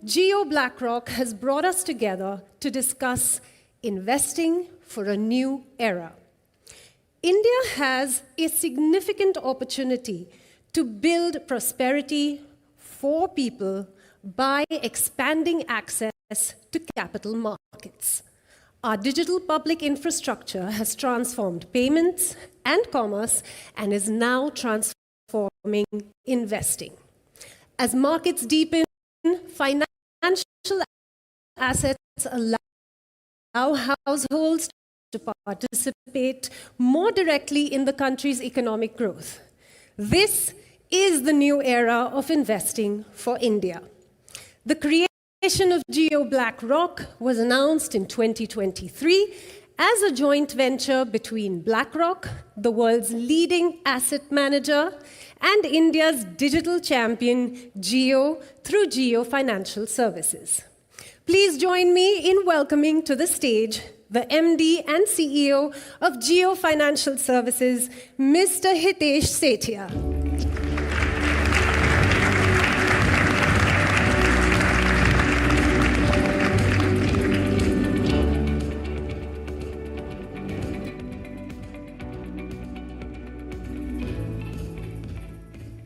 Geo BlackRock has brought us together to discuss investing for a new era. India has a significant opportunity to build prosperity for people by expanding access to capital markets. Our digital public infrastructure has transformed payments and commerce and is now transforming investing. As markets deepen, financial assets allow households to participate more directly in the country's economic growth. This is the new era of investing for India. The creation of Geo BlackRock was announced in 2023 as a joint venture between BlackRock, the world's leading asset manager, and India's digital champion, Geo, through Geo Financial Services. Please join me in welcoming to the stage the MD and CEO of Geo Financial Services, Mr. Hitesh Sethia.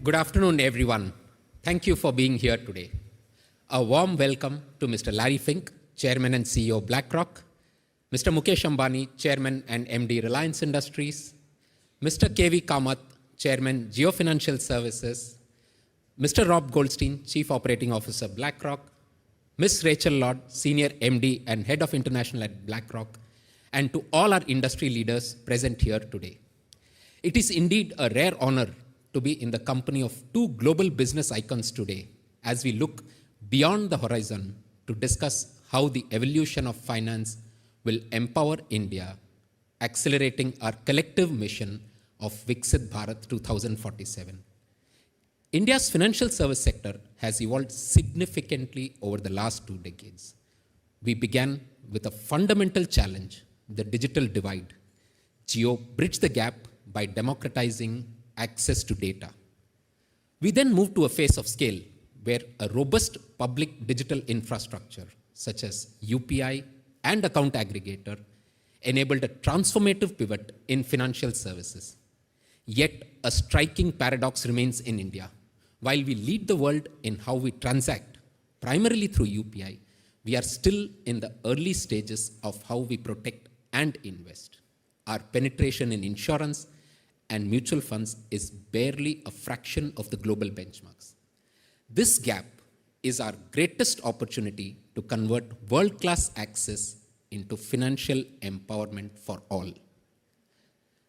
Good afternoon, everyone. Thank you for being here today. A warm welcome to Mr. Larry Fink, Chairman and CEO of BlackRock, Mr. Mukesh Ambani, Chairman and MD Reliance Industries, Mr. K.V. Kamath, Chairman, Geo Financial Services, Mr. Rob Goldstein, Chief Operating Officer, BlackRock, Ms. Rachel Lord, Senior MD and Head of International at BlackRock, and to all our industry leaders present here today. It is indeed a rare honor to be in the company of two global business icons today as we look beyond the horizon to discuss how the evolution of finance will empower India, accelerating our collective mission of Viksit Bharat 2047. India's financial service sector has evolved significantly over the last 2 decades. We began with a fundamental challenge, the digital divide. Geo bridged the gap by democratizing access to data. We then moved to a phase of scale where a robust public digital infrastructure such as UPI and account aggregator enabled a transformative pivot in financial services. Yet a striking paradox remains in India. While we lead the world in how we transact, primarily through UPI, we are still in the early stages of how we protect and invest. Our penetration in insurance and mutual funds is barely a fraction of the global benchmarks. This gap is our greatest opportunity to convert world-class access into financial empowerment for all.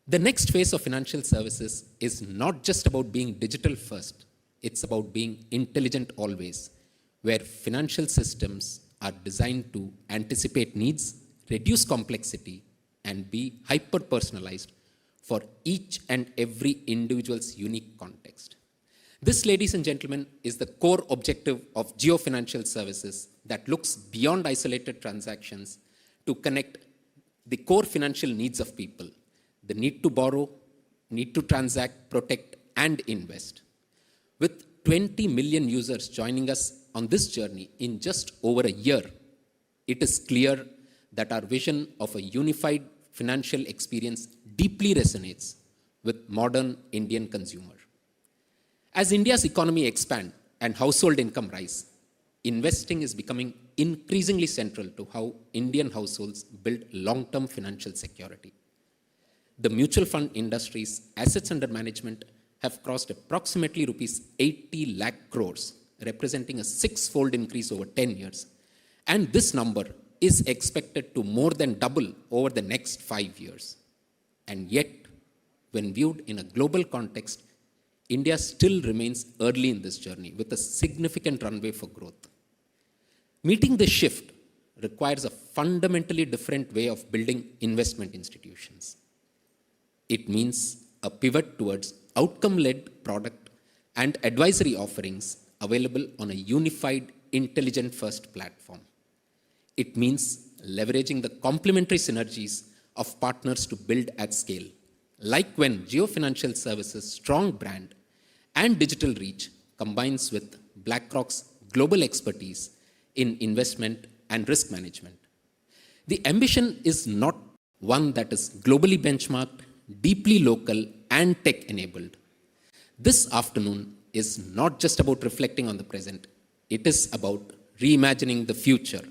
The next phase of financial services is not just about being digital first, it's about being intelligent always, where financial systems are designed to anticipate needs, reduce complexity, and be hyper-personalized for each and every individual's unique context. This, ladies and gentlemen, is the core objective of Geo Financial Services that looks beyond isolated transactions to connect the core financial needs of people, the need to borrow, need to transact, protect, and invest. With 20 million users joining us on this journey in just over a year, it is clear that our vision of a unified financial experience deeply resonates with modern Indian consumer. As India's economy expands and household income rise, investing is becoming increasingly central to how Indian households build long-term financial security. The mutual fund industry's assets under management have crossed approximately rupees 80 lakh crores, representing a 6-fold increase over 10 years. And this number is expected to more than double over the next 5 years. And yet, when viewed in a global context, India still remains early in this journey with a significant runway for growth. Meeting this shift requires a fundamentally different way of building investment institutions. It means a pivot towards outcome-led product and advisory offerings available on a unified, intelligent-first platform. It means leveraging the complementary synergies of partners to build at scale, like when Geo Financial Services' strong brand and digital reach combines with BlackRock's global expertise in investment and risk management. The ambition is not one that is globally benchmarked, deeply local, and tech-enabled. This afternoon is not just about reflecting on the present, it is about reimagining the future.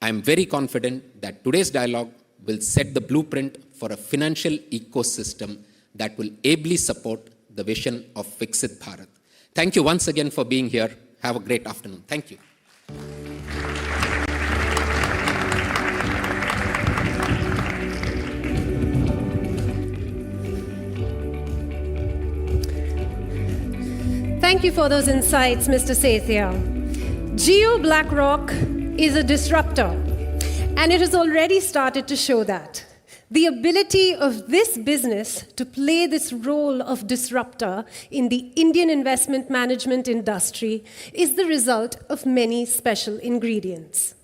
I am very confident that today's dialogue will set the blueprint for a financial ecosystem that will ably support the vision of Viksit Bharat. Thank you once again for being here. Have a great afternoon. Thank you. Thank you for those insights, Mr. Sethia. BlackRock is a disruptor, and it has already started to show that. The ability of this business to play this role of disruptor in the Indian investment management industry is the result of many special ingredients.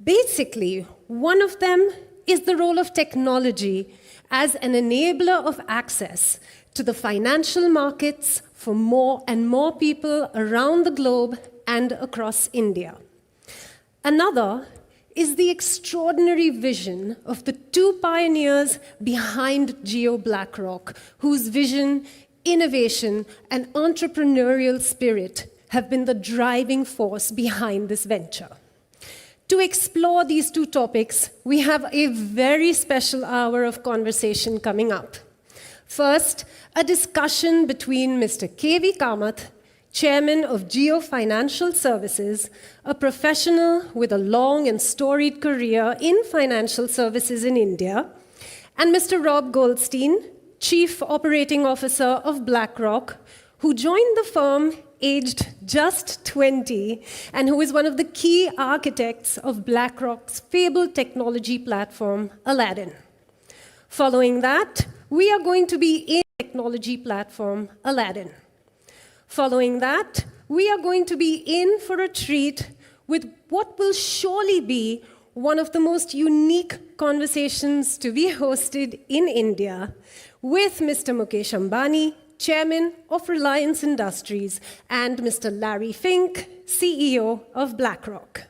Basically, one of them is the role of technology as an enabler of access to the financial markets for more and more people around the globe and across India. Another is the extraordinary vision of the two pioneers behind BlackRock, whose vision, innovation, and entrepreneurial spirit have been the driving force behind this venture. To explore these two topics, we have a very special hour of conversation coming up. First, a discussion between Mr. K.V. Kamath, Chairman of Jio Financial Services, a professional with a long and storied career in financial services in India, and Mr. Rob Goldstein, Chief Operating Officer of BlackRock, who joined the firm aged just 20 and who is one of the key architects of BlackRock's fabled technology platform, Aladdin. Following that, we are going to be in technology platform, Aladdin. Following that, we are going to be in for a treat with what will surely be one of the most unique conversations to be hosted in India with Mr. Mukesh Ambani, Chairman of Reliance Industries, and Mr. Larry Fink, CEO of BlackRock.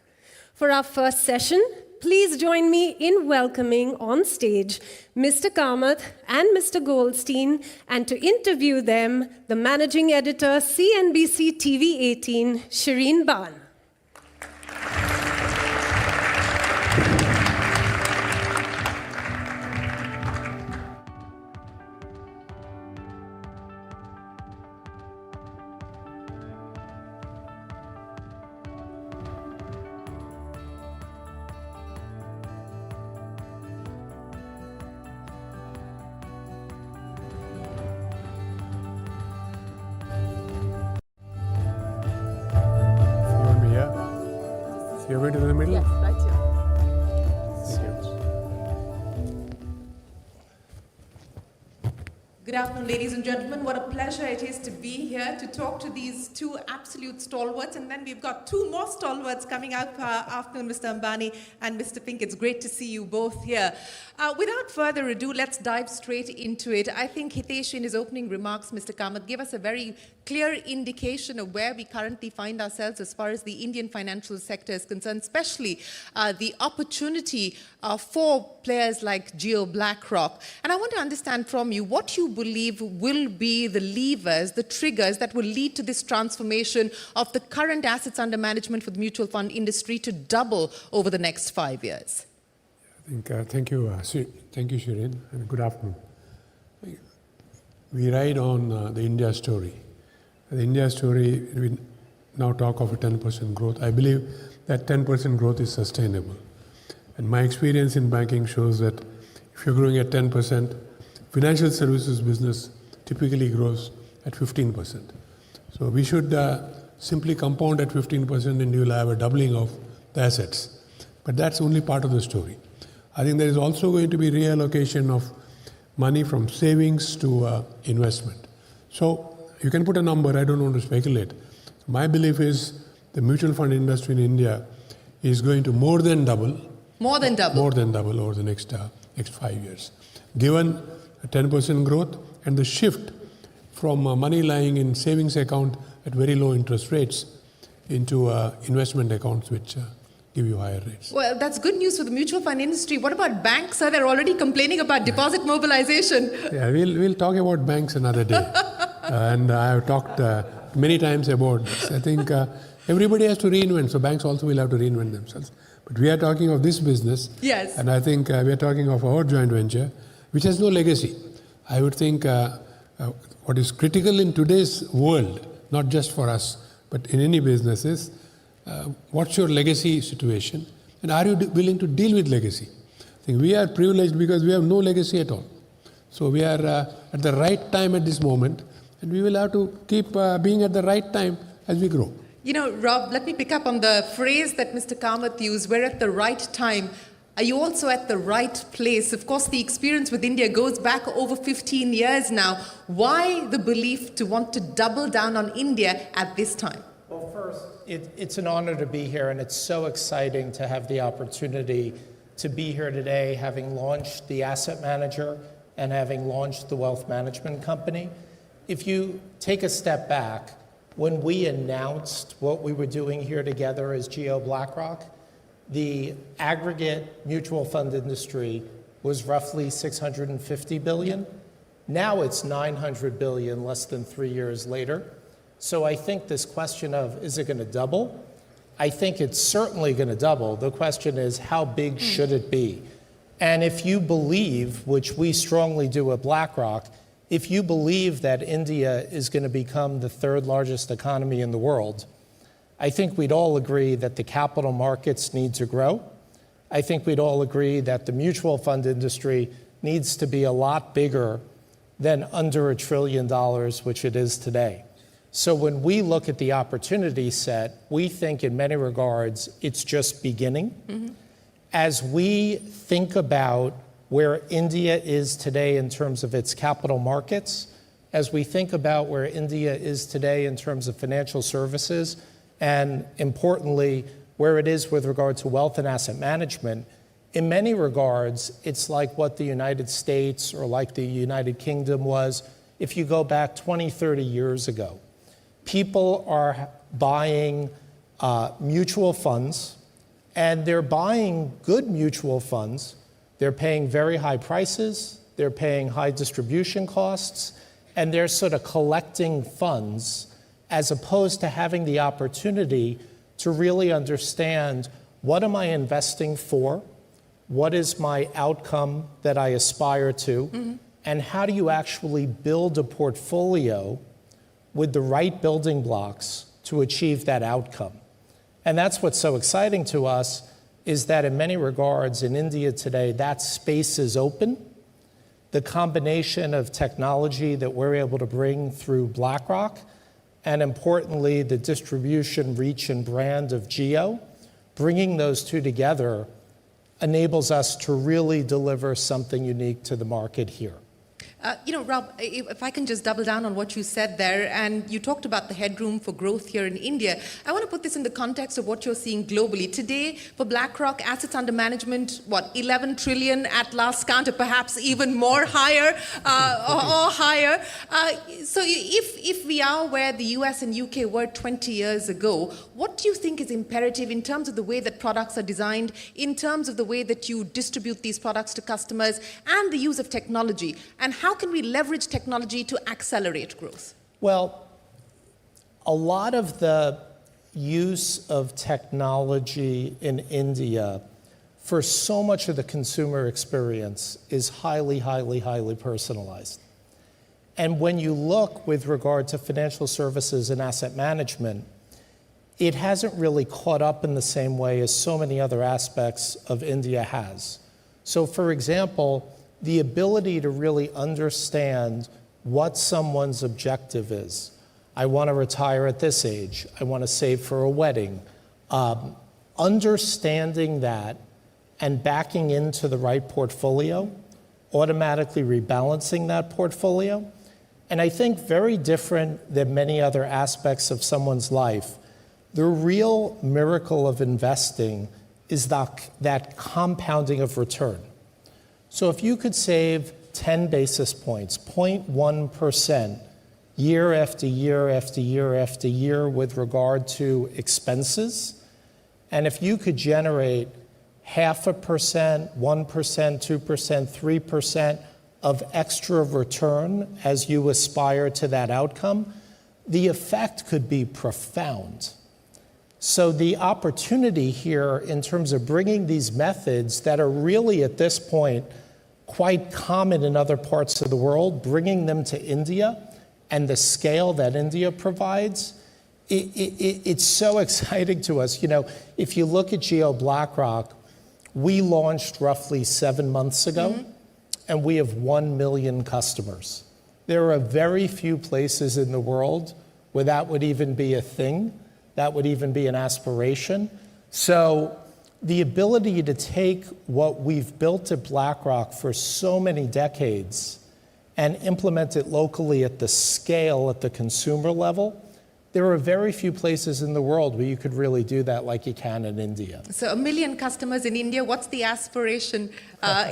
For our first session, please join me in welcoming on stage Mr. Kamath and Mr. Goldstein, and to interview them, the managing editor, CNBC TV 18, Shireen Ban. You're going to the middle? Yes, right here. Good afternoon, ladies and gentlemen. What a pleasure it is to be here to talk to these two absolute stalwarts. And then we've got two more stalwarts coming up afternoon, Mr. Ambani and Mr. Fink. It's great to see you both here. Without further ado, let's dive straight into it. I think Hitesh, in his opening remarks, Mr. Kamath, gave us a very clear indication of where we currently find ourselves as far as the Indian financial sector is concerned, especially the opportunity for players like BlackRock. And I want to understand from you what you believe will be the levers, the triggers that will lead to this transformation of the current assets under management for the mutual fund industry to double over the next 5 years. Thank you, Shireen, and good afternoon. We ride on the India story. The India story, we now talk of a 10% growth. I believe that 10% growth is sustainable. And my experience in banking shows that if you're growing at 10%, financial services business typically grows at 15%. So we should simply compound at 15% and you'll have a doubling of the assets. But that's only part of the story. I think there is also going to be reallocation of money from savings to investment. So you can put a number, I don't want to speculate. My belief is the mutual fund industry in India is going to more than double. More than double? More than double over the next 5 years. Given a 10% growth and the shift from money lying in savings account at very low interest rates into investment accounts which give you higher rates. Well, that's good news for the mutual fund industry. What about banks, sir? They're already complaining about deposit mobilization. Yeah, we'll talk about banks another day. And I have talked many times about this. I think everybody has to reinvent, so banks also will have to reinvent themselves. But we are talking of this business. Yes. And I think we are talking of our joint venture, which has no legacy. I would think what is critical in today's world, not just for us, but in any business is, what's your legacy situation, and are you willing to deal with legacy? I think we are privileged because we have no legacy at all. So we are at the right time at this moment, and we will have to keep being at the right time as we grow. You know, Rob, let me pick up on the phrase that Mr. Kamath used, we're at the right time. Are you also at the right place? Of course, the experience with India goes back over 15 years now. Why the belief to want to double down on India at this time? Well, first, it's an honor to be here, and it's so exciting to have the opportunity to be here today, having launched the asset manager and having launched the wealth management company. If you take a step back, when we announced what we were doing here together as Geo BlackRock, the aggregate mutual fund industry was roughly $650 billion. Now it's $900 billion less than 3 years later. So I think this question of, is it going to double? I think it's certainly going to double. The question is, how big should it be? And if you believe, which we strongly do at BlackRock, if you believe that India is going to become the third largest economy in the world, I think we'd all agree that the capital markets need to grow. I think we'd all agree that the mutual fund industry needs to be a lot bigger than under $1 trillion, which it is today. So when we look at the opportunity set, we think in many regards it's just beginning. Mm-hmm. As we think about where India is today in terms of its capital markets, as we think about where India is today in terms of financial services, and importantly, where it is with regard to wealth and asset management, in many regards, it's like what the United States or like the United Kingdom was if you go back 20, 30 years ago. People are buying mutual funds, and they're buying good mutual funds. They're paying very high prices, they're paying high distribution costs, and they're sort of collecting funds as opposed to having the opportunity to really understand, what am I investing for? What is my outcome that I aspire to? Mm-hmm. And how do you actually build a portfolio with the right building blocks to achieve that outcome? And that's what's so exciting to us, is that in many regards in India today, that space is open. The combination of technology that we're able to bring through BlackRock, and importantly, the distribution, reach, and brand of Geo, bringing those two together enables us to really deliver something unique to the market here. You know, Rob, if I can just double down on what you said there, and you talked about the headroom for growth here in India. I want to put this in the context of what you're seeing globally. Today, for BlackRock, assets under management, 11 trillion at last count, or perhaps even more higher, or higher. So if we are where the US and UK were 20 years ago, what do you think is imperative in terms of the way that products are designed, in terms of the way that you distribute these products to customers, and the use of technology? And how can we leverage technology to accelerate growth? Well, a lot of the use of technology in India for so much of the consumer experience is highly, highly, highly personalized. And when you look with regard to financial services and asset management, it hasn't really caught up in the same way as so many other aspects of India has. So for example, the ability to really understand what someone's objective is. I want to retire at this age. I want to save for a wedding. Understanding that and backing into the right portfolio, automatically rebalancing that portfolio. And I think very different than many other aspects of someone's life, the real miracle of investing is that compounding of return. So if you could save 10 basis points, 0.1% year after year after year after year with regard to expenses. And if you could generate 0.5%, 1%, 2%, 3% of extra return as you aspire to that outcome, the effect could be profound. So the opportunity here in terms of bringing these methods that are really at this point quite common in other parts of the world, bringing them to India and the scale that India provides, it's so exciting to us. You know, if you look at BlackRock, we launched roughly 7 months ago, and we have 1 million customers. There are very few places in the world where that would even be a thing, that would even be an aspiration. So the ability to take what we've built at BlackRock for so many decades and implement it locally at the scale, at the consumer level, there are very few places in the world where you could really do that like you can in India. So 1 million customers in India, what's the aspiration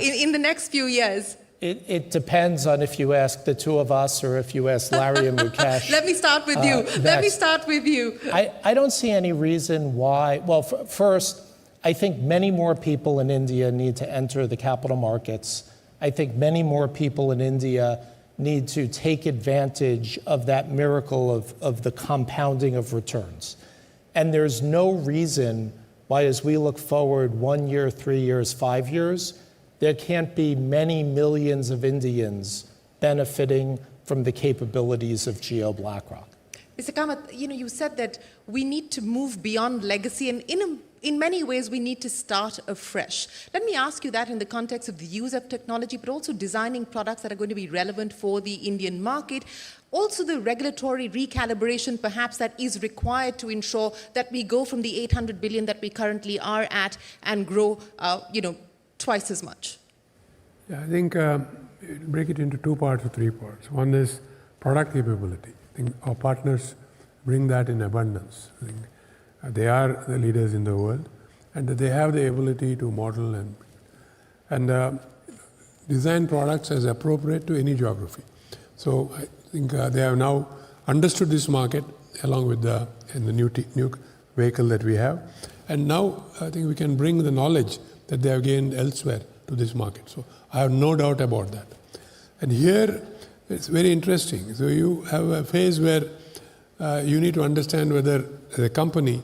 in the next few years? It depends on if you ask the two of us or if you ask Larry and Mukesh. Let me start with you. Let me start with you. I don't see any reason why. Well, first, I think many more people in India need to enter the capital markets. I think many more people in India need to take advantage of that miracle of the compounding of returns. And there's no reason why, as we look forward 1 year, 3 years, 5 years, there can't be many millions of Indians benefiting from the capabilities of BlackRock. Mr. Kamath, you said that we need to move beyond legacy, and in many ways we need to start afresh. Let me ask you that in the context of the use of technology, but also designing products that are going to be relevant for the Indian market. Also the regulatory recalibration perhaps that is required to ensure that we go from the 800 billion that we currently are at and grow, twice as much. Yeah, I think break it into 2 parts or 3 parts. One is product capability. I think our partners bring that in abundance. I think they are the leaders in the world, and they have the ability to model and design products as appropriate to any geography. So I think they have now understood this market along with the new vehicle that we have, and now I think we can bring the knowledge that they have gained elsewhere to this market. So I have no doubt about that. And here it's very interesting. So you have a phase where you need to understand whether the company,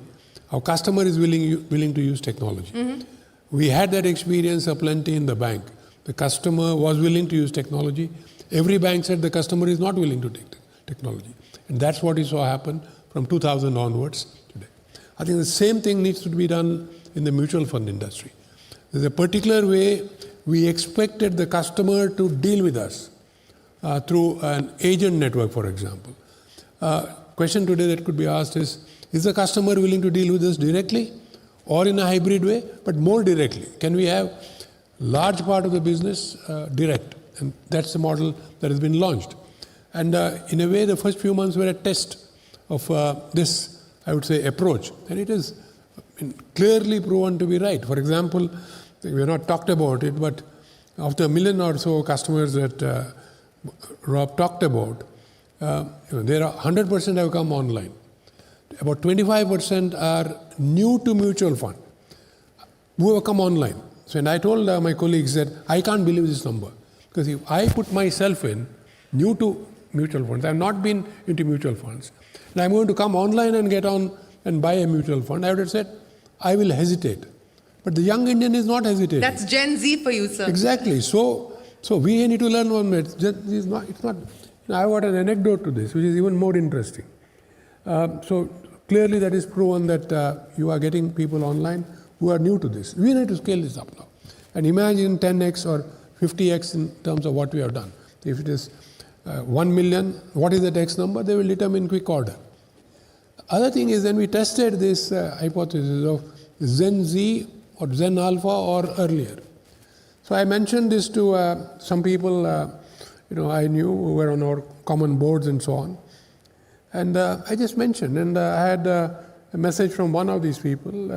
our customer is willing to use technology. We had that experience aplenty in the bank. The customer was willing to use technology. Every bank said the customer is not willing to take technology. And that's what we saw happen from 2000 onwards today. I think the same thing needs to be done in the mutual fund industry. There's a particular way we expected the customer to deal with us through an agent network, for example. Question today that could be asked is the customer willing to deal with us directly or in a hybrid way, but more directly? Can we have large part of the business direct? And that's the model that has been launched. And in a way, the first few months were a test of this, I would say, approach. And it is clearly proven to be right. For example, we have not talked about it, but of the 1 million or so customers that Rob talked about, there are 100% have come online. About 25% are new to mutual fund who have come online. So when I told my colleagues that I can't believe this number, because if I put myself in new to mutual funds, I have not been into mutual funds, and I'm going to come online and get on and buy a mutual fund, I would have said, I will hesitate. But the young Indian is not hesitating. That's Gen Z for you, sir. Exactly. So we need to learn one minute. It's not. I've got an anecdote to this, which is even more interesting. So clearly that is proven that you are getting people online who are new to this. We need to scale this up now. And imagine 10x or 50x in terms of what we have done. If it is 1 million, what is that X number? They will determine quick order. Other thing is then we tested this hypothesis of Gen Z or Gen Alpha or earlier. So I mentioned this to some people I knew who were on our common boards and so on. And I just mentioned, and I had a message from one of these people,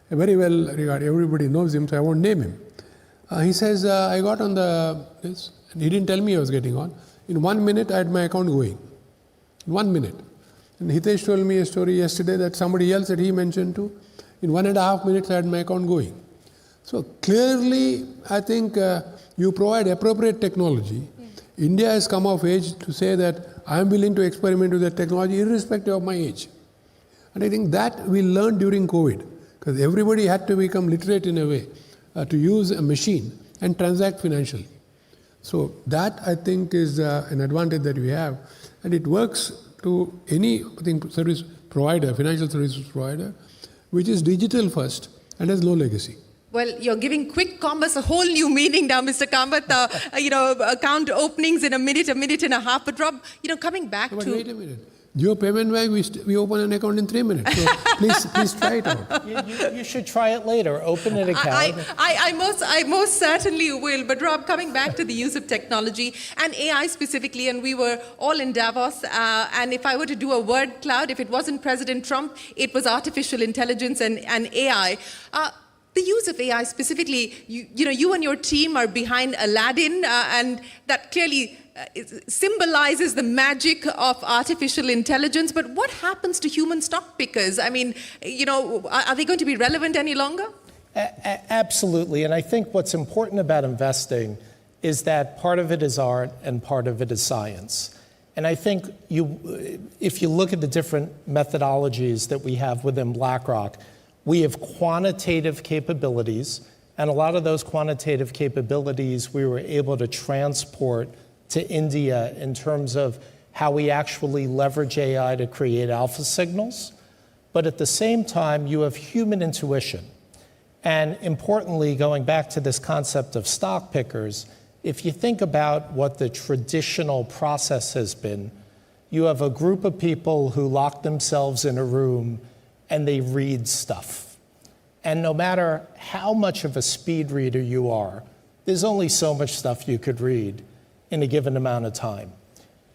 very well regarded, everybody knows him, so I won't name him. He says, I got on this, and he didn't tell me I was getting on. In 1 minute, I had my account going. in 1 minute. And Hitesh told me a story yesterday that somebody else that he mentioned too, in 1.5 minutes I had my account going. So clearly, I think you provide appropriate technology. India has come of age to say that I am willing to experiment with that technology irrespective of my age. And I think that we learned during COVID, because everybody had to become literate in a way to use a machine and transact financially. So that, I think, is an advantage that we have. And it works to any, I think, service provider, financial services provider, which is digital first and has low legacy. Well, you're giving quick commerce a whole new meaning now, Mr. Kamath. Account openings in a minute and a half. But Rob, coming back But to... wait a minute. Your payment bank, we open an account in 3 minutes. So please try it out. You should try it later. Open an account. I most certainly will. But Rob, coming back to the use of technology and AI specifically, and we were all in Davos, and if I were to do a word cloud, if it wasn't President Trump, it was artificial intelligence and AI. The use of AI specifically, you and your team are behind Aladdin, and that clearly symbolizes the magic of artificial intelligence. But what happens to human stock pickers? I mean, are they going to be relevant any longer? Absolutely. And I think what's important about investing is that part of it is art and part of it is science. And I think if you look at the different methodologies that we have within BlackRock, we have quantitative capabilities, and a lot of those quantitative capabilities we were able to transport to India in terms of how we actually leverage AI to create alpha signals. But at the same time, you have human intuition. And importantly, going back to this concept of stock pickers, if you think about what the traditional process has been, you have a group of people who lock themselves in a room and they read stuff. And no matter how much of a speed reader you are, there's only so much stuff you could read in a given amount of time.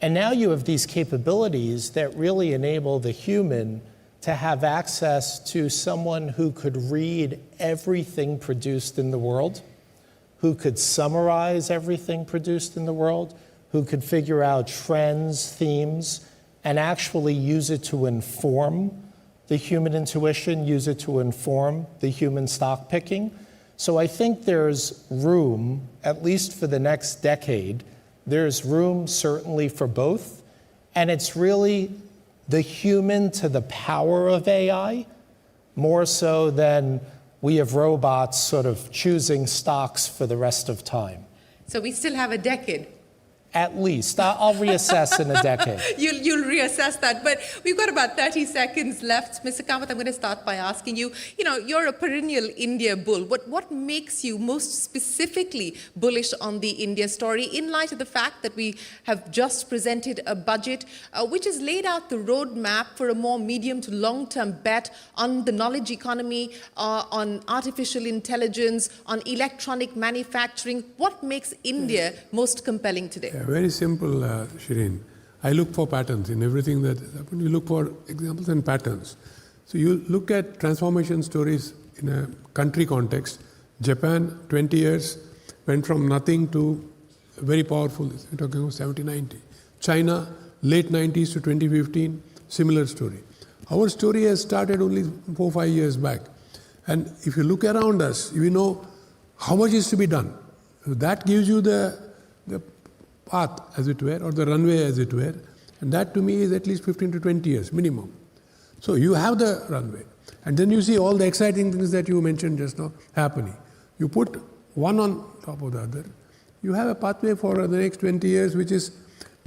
And now you have these capabilities that really enable the human to have access to someone who could read everything produced in the world, who could summarize everything produced in the world, who could figure out trends, themes, and actually use it to inform the human intuition, use it to inform the human stock picking. So I think there's room, at least for the next decade, there's room certainly for both. And it's really the human to the power of AI, more so than we have robots sort of choosing stocks for the rest of time. So we still have a decade. At least. I'll reassess in a decade. You'll reassess that. But we've got about 30 seconds left. Mr. Kamath, I'm going to start by asking you, you're a perennial India bull. What makes you most specifically bullish on the India story in light of the fact that we have just presented a budget which has laid out the roadmap for a more medium to long-term bet on the knowledge economy, on artificial intelligence, on electronic manufacturing? What makes India most compelling today? Very simple, Shireen. I look for patterns in everything that happens. You look for examples and patterns. So you look at transformation stories in a country context. Japan, 20 years, went from nothing to very powerful. We're talking about 70, 90. China, late 90s to 2015, similar story. Our story has started only 4 or 5 years back. And if you look around us, we know how much is to be done. So that gives you the path, as it were, or the runway, as it were. And that to me is at least 15 to 20 years minimum. So you have the runway. And then you see all the exciting things that you mentioned just now happening. You put one on top of the other. You have a pathway for the next 20 years, which is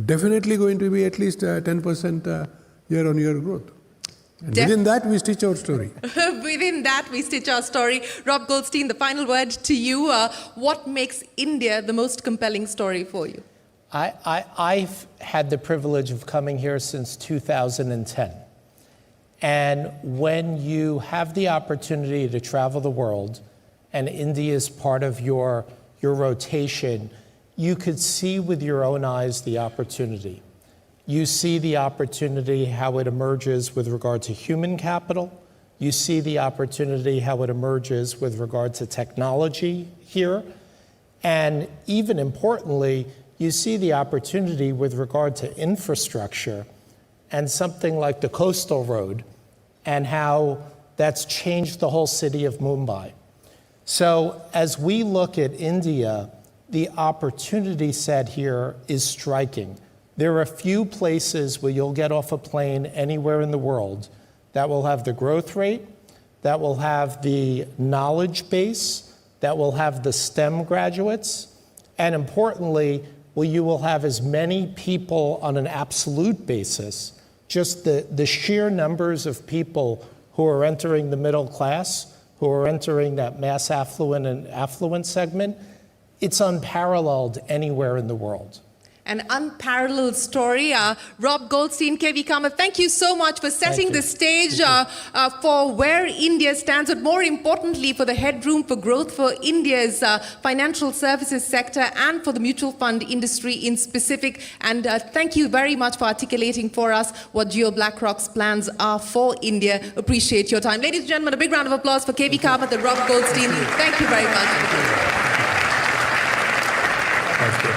definitely going to be at least 10% year-on-year growth. And within that, we stitch our story. Within that, we stitch our story. Rob Goldstein, the final word to you. What makes India the most compelling story for you? I've had the privilege of coming here since 2010. And when you have the opportunity to travel the world, and India is part of your rotation, you could see with your own eyes the opportunity. You see the opportunity, how it emerges with regard to human capital. You see the opportunity, how it emerges with regard to technology here. And even importantly, you see the opportunity with regard to infrastructure and something like the Coastal Road and how that's changed the whole city of Mumbai. So as we look at India, the opportunity set here is striking. There are a few places where you'll get off a plane anywhere in the world that will have the growth rate, that will have the knowledge base, that will have the STEM graduates, and importantly, you will have as many people on an absolute basis, just the sheer numbers of people who are entering the middle class, who are entering that mass affluent and affluent segment, it's unparalleled anywhere in the world. An unparalleled story. Rob Goldstein, KV Kamath, thank you so much for setting the stage for where India stands, but more importantly for the headroom for growth for India's financial services sector and for the mutual fund industry in specific. And thank you very much for articulating for us what Jio BlackRock's plans are for India. Appreciate your time. Ladies and gentlemen, a big round of applause for KV Kamath and Rob Goldstein. Thank you very much. Thank you.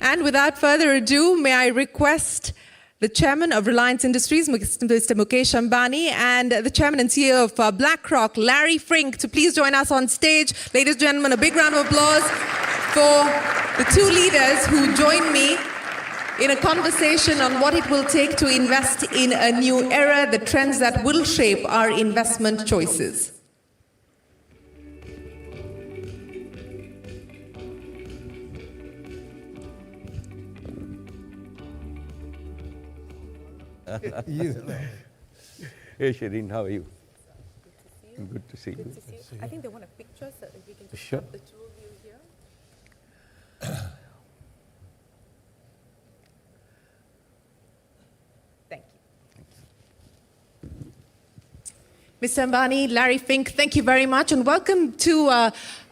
And without further ado, may I request the chairman of Reliance Industries, Mr. Mukesh Ambani, and the chairman and CEO of BlackRock, Larry Fink, to please join us on stage. Ladies and gentlemen, a big round of applause for the two leaders who join me in a conversation on what it will take to invest in a new era, the trends that will shape our investment choices. Hey, Shireen, how are you? Good to see you. Good to see you. I think they want a picture, so if we can just Sure. have the two of you here. Thank you. Mr. Ambani, Larry Fink, thank you very much, and welcome to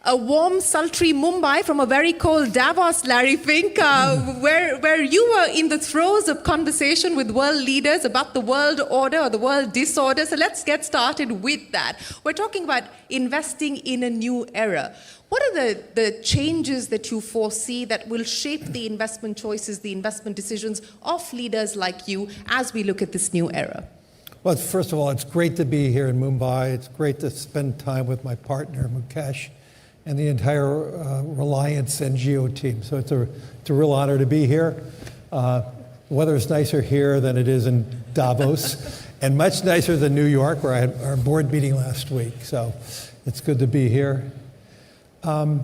a warm, sultry Mumbai from a very cold Davos, Larry Fink, where you were in the throes of conversation with world leaders about the world order or the world disorder. So let's get started with that. We're talking about investing in a new era. What are the changes that you foresee that will shape the investment choices, the investment decisions of leaders like you as we look at this new era? Well, first of all, it's great to be here in Mumbai. It's great to spend time with my partner, Mukesh, and the entire Reliance NGO team. So it's a real honor to be here. The weather is nicer here than it is in Davos, and much nicer than New York, where I had our board meeting last week. So it's good to be here. You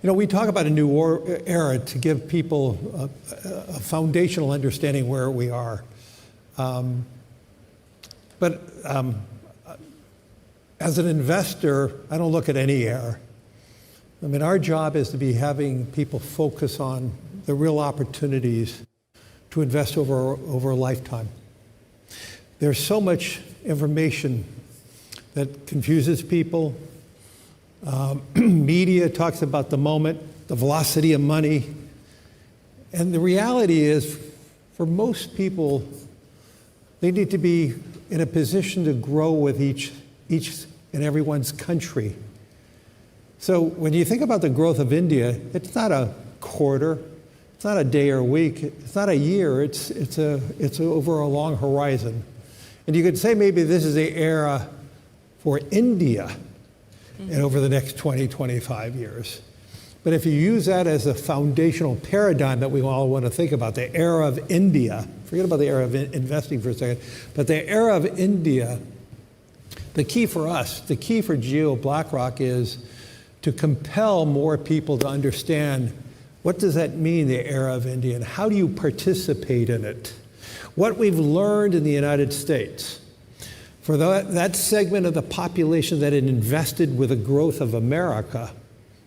know, we talk about a new era to give people a foundational understanding where we are. As an investor, I don't look at any era. I mean, our job is to be having people focus on the real opportunities to invest over a lifetime. There's so much information that confuses people. Media talks about the moment, the velocity of money. And the reality is, for most people, they need to be in a position to grow with each and everyone's country. So when you think about the growth of India, it's not a quarter, it's not a day or a week, it's not a year, it's over a long horizon. And you could say maybe this is the era for India and over the next 20, 25 years. But if you use that as a foundational paradigm that we all want to think about, the era of India, forget about the era of investing for a second, but the era of India, the key for us, the key for Jio BlackRock is to compel more people to understand what does that mean, the era of India, and how do you participate in it? What we've learned in the United States, for that segment of the population that had invested with the growth of America,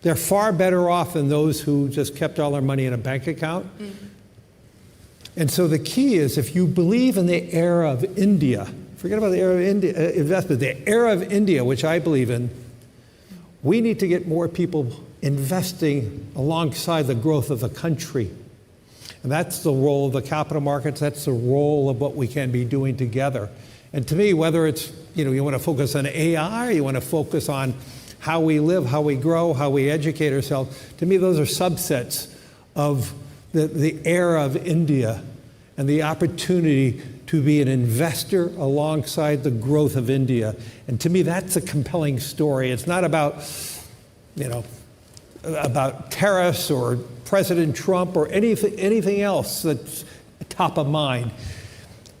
they're far better off than those who just kept all their money in a bank account. Mm-hmm. And so the key is, if you believe in the era of India, forget about the era of India, investment, the era of India, which I believe in, we need to get more people investing alongside the growth of the country. And that's the role of the capital markets. That's the role of what we can be doing together. And to me, whether it's, you want to focus on AI, you want to focus on how we live, how we grow, how we educate ourselves, to me, those are subsets of the era of India and the opportunity to be an investor alongside the growth of India. And to me, that's a compelling story. It's not about, about tariffs or President Trump or anything else that's top of mind.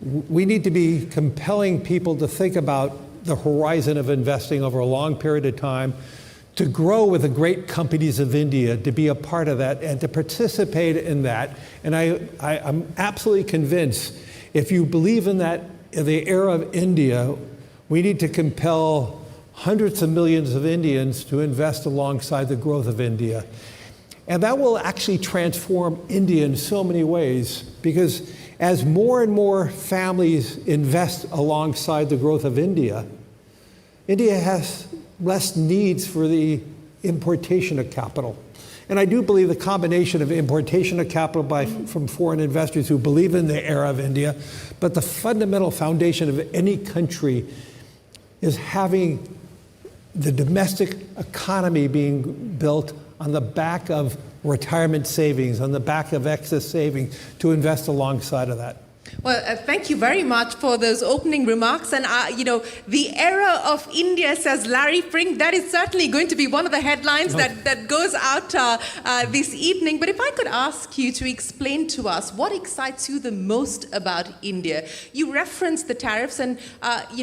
We need to be compelling people to think about the horizon of investing over a long period of time, to grow with the great companies of India, to be a part of that and to participate in that. And I'm absolutely convinced, if you believe in that, in the era of India, we need to compel hundreds of millions of Indians to invest alongside the growth of India. And that will actually transform India in so many ways, because as more and more families invest alongside the growth of India, India has less needs for the importation of capital. And I do believe the combination of importation of capital from foreign investors who believe in the era of India, but the fundamental foundation of any country is having the domestic economy being built on the back of retirement savings, on the back of excess savings, to invest alongside of that. Well, thank you very much for those opening remarks. And, the era of India, says Larry Fink, that is certainly going to be one of the headlines that goes out this evening. But if I could ask you to explain to us what excites you the most about India. You referenced the tariffs, and,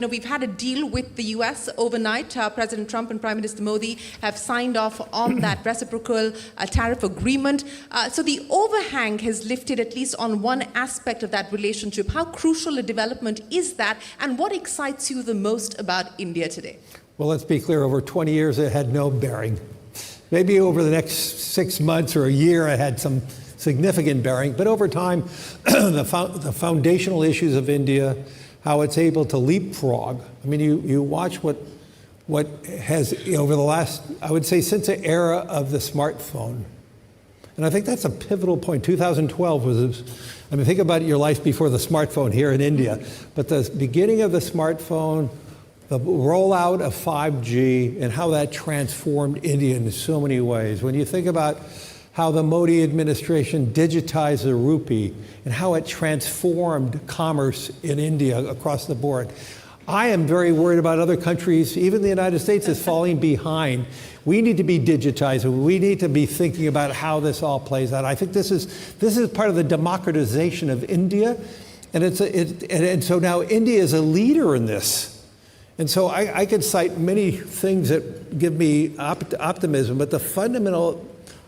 we've had a deal with the US overnight. President Trump and Prime Minister Modi have signed off on that reciprocal tariff agreement. So the overhang has lifted at least on one aspect of that relationship. How crucial a development is that, and what excites you the most about India today? Well, let's be clear, over 20 years it had no bearing. Maybe over the next 6 months or a year it had some significant bearing, but over time, the foundational issues of India, how it's able to leapfrog. I mean, you watch what has, over the last, I would say, since the era of the smartphone. And I think that's a pivotal point. 2012 was, think about your life before the smartphone here in India. But the beginning of the smartphone, the rollout of 5G, and how that transformed India in so many ways. When you think about how the Modi administration digitized the rupee and how it transformed commerce in India across the board. I am very worried about other countries. Even the United States is falling behind. We need to be digitizing. We need to be thinking about how this all plays out. I think this is part of the democratization of India, and so now India is a leader in this. And so I could cite many things that give me optimism, but the fundamental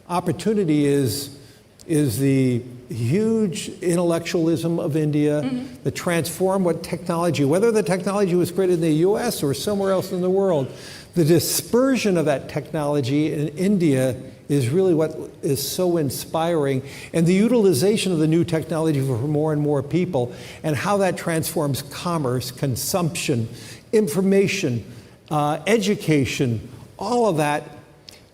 opportunity is the huge intellectualism of India, the transform what technology, whether the technology was created in the US or somewhere else in the world, the dispersion of that technology in India is really what is so inspiring, and the utilization of the new technology for more and more people, and how that transforms commerce, consumption, information, education, all of that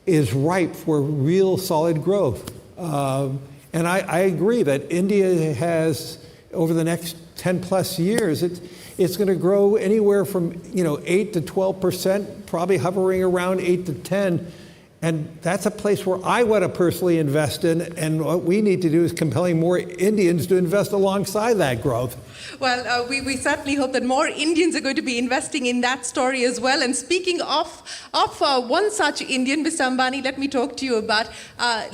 is ripe for real solid growth. And I agree that India has, over the next 10 plus years, it's going to grow anywhere from 8 to 12%, probably hovering around 8 to 10. And that's a place where I want to personally invest in, and what we need to do is compelling more Indians to invest alongside that growth. Well, we certainly hope that more Indians are going to be investing in that story as well. And speaking of one such Indian, Mr. Ambani, let me talk to you about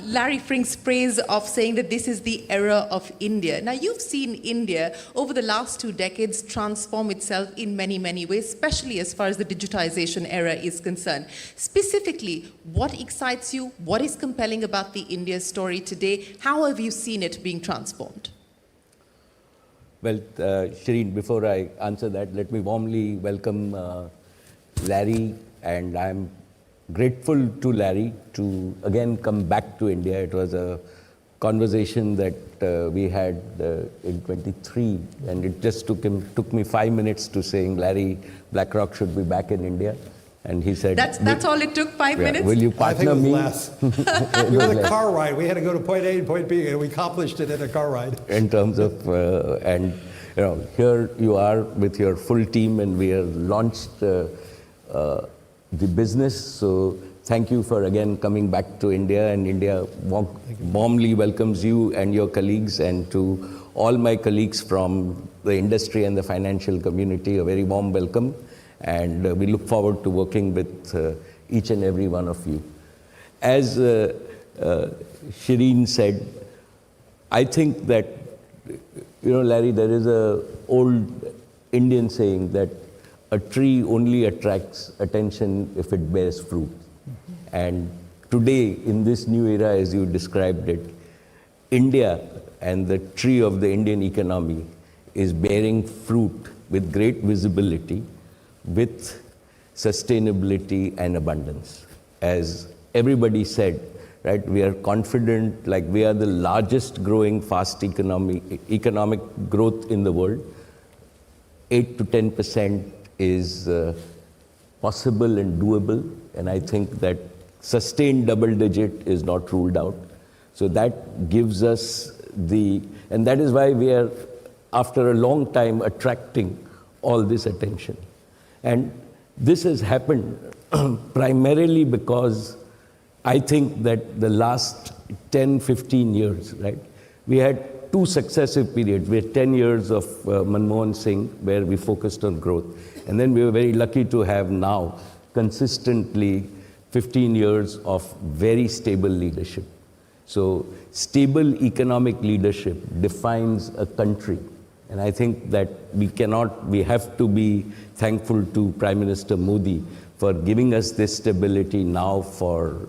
Larry Fink's phrase of saying that this is the era of India. Now, you've seen India over the last 2 decades transform itself in many, many ways, especially as far as the digitization era is concerned. Specifically, what excites you? What is compelling about the India story today? How have you seen it being transformed? Well, Shireen, before I answer that, let me warmly welcome Larry, and I'm grateful to Larry to again come back to India. It was a conversation that we had in 23, and it just took me 5 minutes to saying, Larry, BlackRock should be back in India. And he said, That's all it took, 5 minutes? Will you I think partner it was me? less. It It was was a less. car ride. We had to go to point A and point B, and we accomplished it in a car ride. In terms of, and here you are with your full team, and we have launched the business. So thank you for again coming back to India, and India warmly welcomes you and your colleagues, and to all my colleagues from the industry and the financial community, a very warm welcome. And we look forward to working with each and every one of you. As Shireen said, I think that, Larry, there is a old Indian saying that a tree only attracts attention if it bears fruit. And today, in this new era, as you described it, India and the tree of the Indian economy is bearing fruit with great visibility, with sustainability and abundance. As everybody said, right, we are confident, like we are the largest growing fast economic growth in the world. 8 to 10% is possible and doable, and I think that sustained double digit is not ruled out. So that gives us and that is why we are, after a long time, attracting all this attention. And this has happened primarily because I think that the last 10, 15 years, right, we had two successive periods. We had 10 years of Manmohan Singh, where we focused on growth. And then we were very lucky to have now consistently 15 years of very stable leadership. So stable economic leadership defines a country. And I think that we have to be thankful to Prime Minister Modi for giving us this stability now for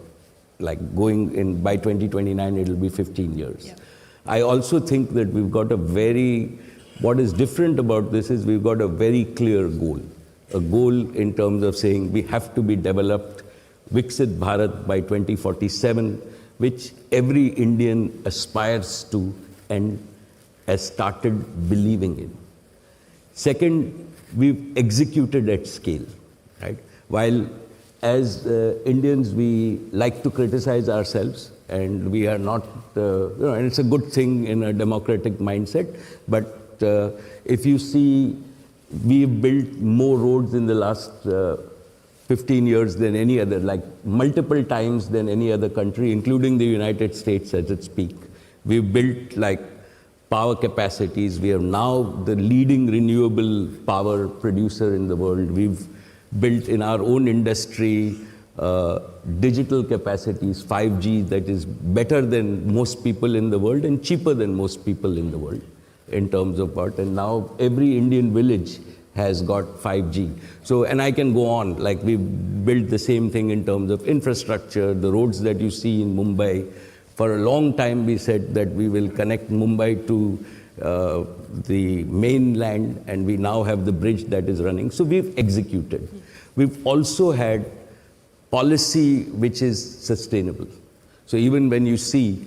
by 2029, it'll be 15 years. Yeah. I also think that we've got what is different about this is we've got a very clear goal. A goal in terms of saying we have to be developed, Viksit Bharat by 2047, which every Indian aspires to and has started believing in. Second, we've executed at scale, right? While as Indians, we like to criticize ourselves, and we are not, and it's a good thing in a democratic mindset, but if you see, we've built more roads in the last 15 years than any other, like multiple times than any other country, including the United States at its peak. We've built power capacities. We are now the leading renewable power producer in the world. We've built in our own industry digital capacities, 5G, that is better than most people in the world and cheaper than most people in the world in terms of what. And now every Indian village has got 5G. So, and I can go on, we built the same thing in terms of infrastructure, the roads that you see in Mumbai. For a long time, we said that we will connect Mumbai to the mainland, and we now have the bridge that is running. So we've executed. We've also had policy which is sustainable. So even when you see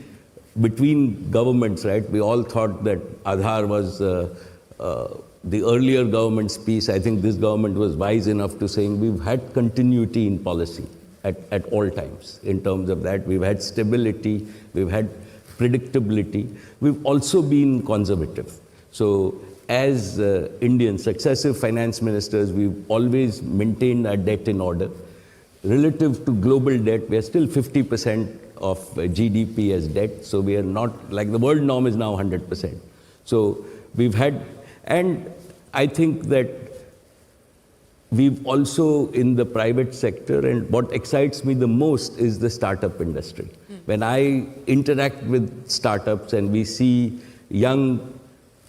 between governments, right, we all thought that Aadhaar was the earlier government's piece. I think this government was wise enough to saying we've had continuity in policy at all times. In terms of that, we've had stability, we've had predictability. We've also been conservative. So as Indian successive finance ministers, we've always maintained our debt in order. Relative to global debt, we are still 50% of GDP as debt. So we are not, the world norm is now 100%. So we've had, and I think that we've also in the private sector, and what excites me the most is the startup industry. When I interact with startups and we see young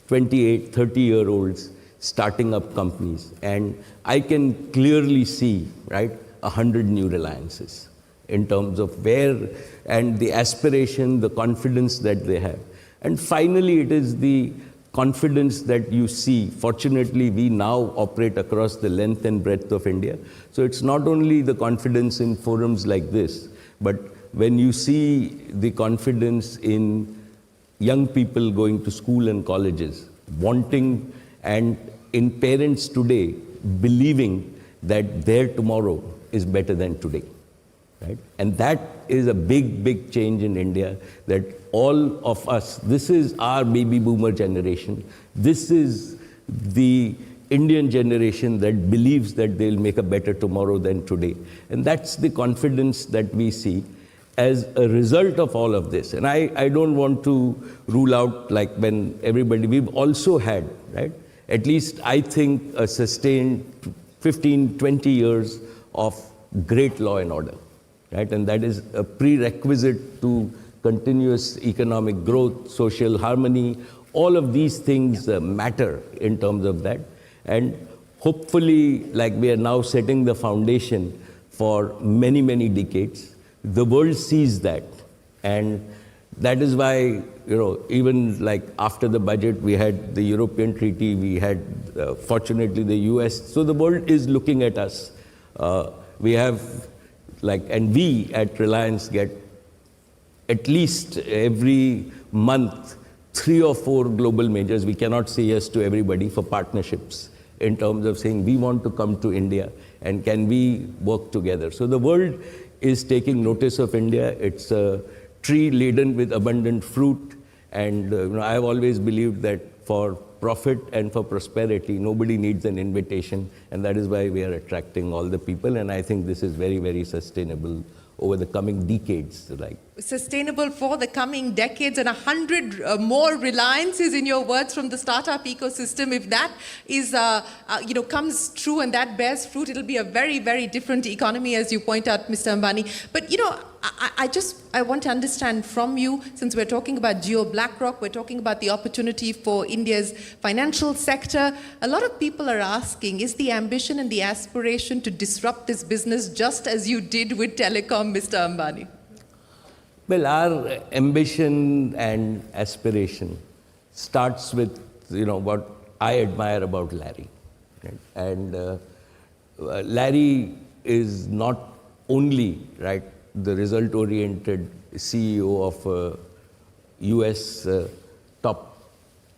28, 30-year-olds starting up companies, and I can clearly see, right, 100 new Reliances in terms of where, and the aspiration, the confidence that they have. And finally, it is the confidence that you see. Fortunately, we now operate across the length and breadth of India. So it's not only the confidence in forums like this, but when you see the confidence in young people going to school and colleges, wanting, and in parents today believing that their tomorrow is better than today. Right? And that is a big, big change in India, that all of us, this is our baby boomer generation. This is the Indian generation that believes that they'll make a better tomorrow than today. And that's the confidence that we see as a result of all of this. And I don't want to rule out, like when everybody, we've also had, right, at least I think a sustained 15, 20 years of great law and order. Right? And that is a prerequisite to continuous economic growth, social harmony. All of these things matter in terms of that. And hopefully, like we are now setting the foundation for many, many decades, the world sees that. And that is why, even like after the budget, we had the European Treaty, we had, fortunately, the US. So the world is looking at us. We have and we at Reliance get at least every month 3 or 4 global majors. We cannot say yes to everybody for partnerships in terms of saying we want to come to India and can we work together. So the world is taking notice of India. It's a tree laden with abundant fruit. And I've always believed that for profit and for prosperity, nobody needs an invitation, and that is why we are attracting all the people, and I think this is very, very sustainable over the coming decades. Sustainable for the coming decades, and 100 more Reliances, in your words, from the startup ecosystem. If that is, comes true and that bears fruit, it'll be a very, very different economy, as you point out, Mr. Ambani. But, I want to understand from you, since we're talking about BlackRock, we're talking about the opportunity for India's financial sector. A lot of people are asking, is the ambition and the aspiration to disrupt this business just as you did with telecom, Mr. Ambani? Well, our ambition and aspiration starts with, what I admire about Larry. Right? And Larry is not only, right, the result-oriented CEO of a US top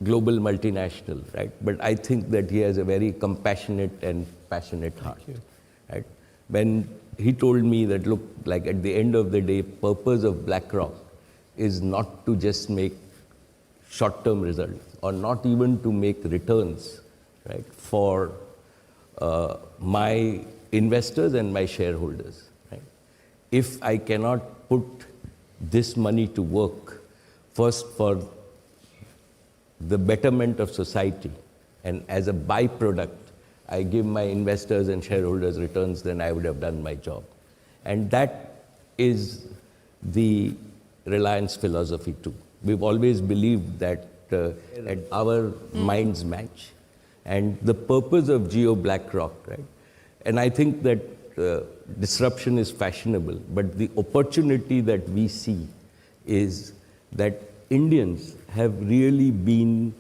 global multinational, right? But I think that he has a very compassionate and passionate heart. Right? When he told me that, look, like at the end of the day, purpose of BlackRock is not to just make short-term results or not even to make returns, right, for my investors and my shareholders. Right? If I cannot put this money to work, first for the betterment of society, and as a byproduct, I give my investors and shareholders returns, then I would have done my job. And that is the Reliance philosophy too. We've always believed that our minds match. And the purpose of BlackRock, right? And I think that disruption is fashionable, but the opportunity that we see is that Indians have really been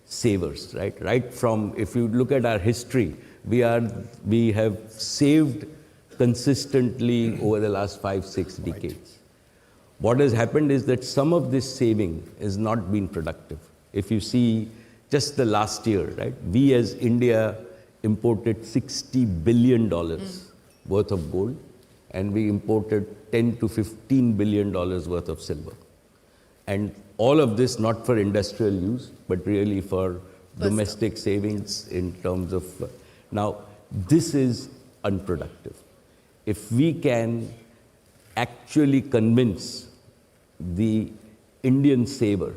savers, right? Right from, if you look at our history, we have saved consistently over the last 5-6 decades. What has happened is that some of this saving has not been productive. If you see just the last year, right? We as India imported $60 billion worth of gold, and we imported $10 to $15 billion worth of silver. And all of this not for industrial use, but really for domestic savings in terms of... Now, this is unproductive. If we can actually convince the Indian saver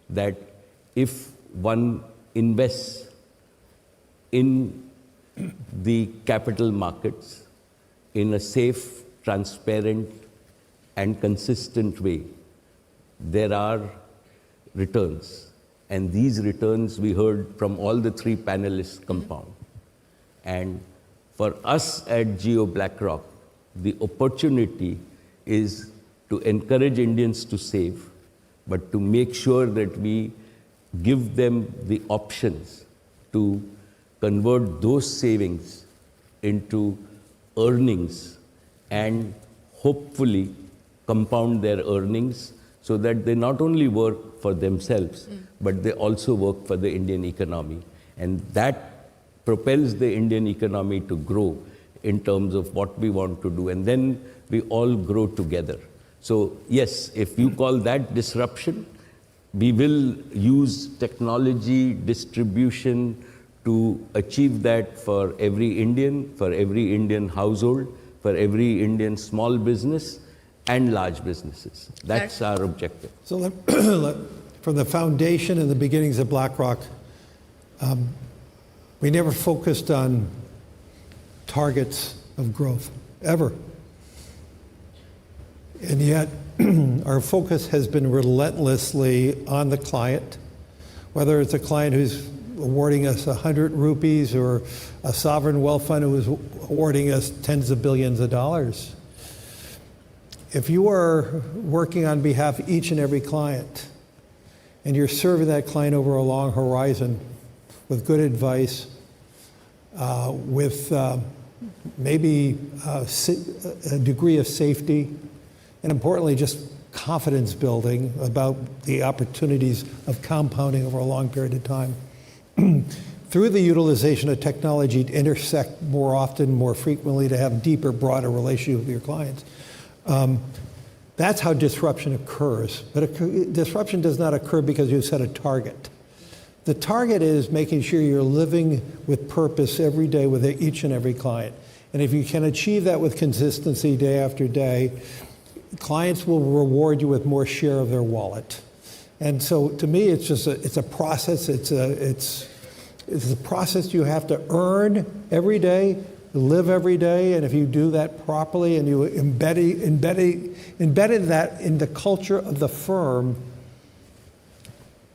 that if one invests in the capital markets in a safe, transparent, and consistent way, there are returns. And these returns, we heard from all the 3 panelists, compound. And for us at BlackRock, the opportunity is to encourage Indians to save, but to make sure that we give them the options to convert those savings into earnings and hopefully compound their earnings so that they not only work for themselves, but they also work for the Indian economy. And that propels the Indian economy to grow in terms of what we want to do, and then we all grow together. So yes, if you call that disruption, we will use technology, distribution to achieve that for every Indian household, for every Indian small business and large businesses. That's our objective. So from the foundation and the beginnings of BlackRock, we never focused on targets of growth, ever. And yet, our focus has been relentlessly on the client, whether it's a client who's awarding us 100 rupees or a sovereign wealth fund who is awarding us tens of billions of dollars. If you are working on behalf of each and every client, and you're serving that client over a long horizon with good advice, with maybe a degree of safety, and importantly, just confidence building about the opportunities of compounding over a long period of time, through the utilization of technology to intersect more often, more frequently, to have deeper, broader relationships with your clients. That's how disruption occurs. But disruption does not occur because you set a target. The target is making sure you're living with purpose every day with each and every client. And if you can achieve that with consistency day after day, clients will reward you with more share of their wallet. And so to me, it's just it's a process. It's a process you have to earn every day, live every day, and if you do that properly and you embedded that in the culture of the firm,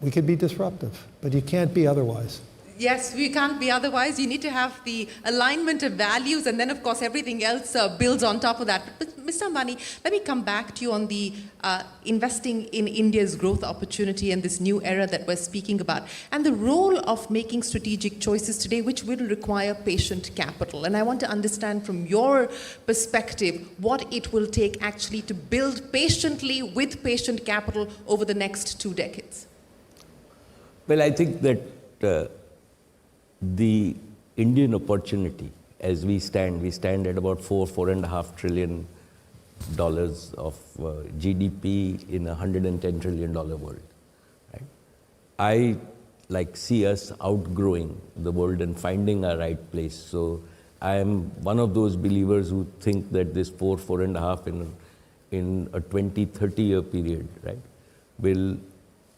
we could be disruptive, but you can't be otherwise. Yes, we can't be otherwise. You need to have the alignment of values, and then, of course, everything else builds on top of that. But Mr. Ambani, let me come back to you on the investing in India's growth opportunity and this new era that we're speaking about, and the role of making strategic choices today, which will require patient capital. And I want to understand from your perspective what it will take actually to build patiently with patient capital over the next 2 decades. Well, I think that the Indian opportunity, as we stand at about $4.5 trillion of GDP in a $110 trillion world. Right? I see us outgrowing the world and finding our right place. So I am one of those believers who think that this four and a half in a 20, 30-year period, right, will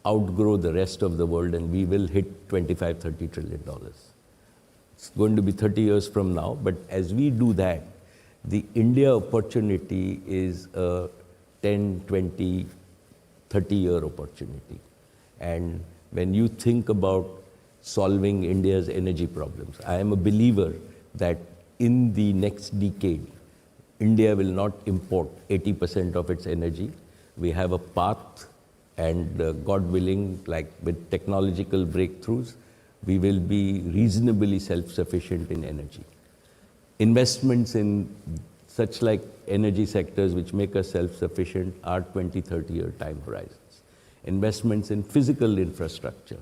outgrow the rest of the world, and we will hit $25, $30 trillion. It's going to be 30 years from now, but as we do that, the India opportunity is a 10, 20, 30-year opportunity. And when you think about solving India's energy problems, I am a believer that in the next decade, India will not import 80% of its energy. We have a path, and God willing, with technological breakthroughs, we will be reasonably self-sufficient in energy. Investments in such energy sectors which make us self-sufficient are 20, 30-year time horizons. Investments in physical infrastructure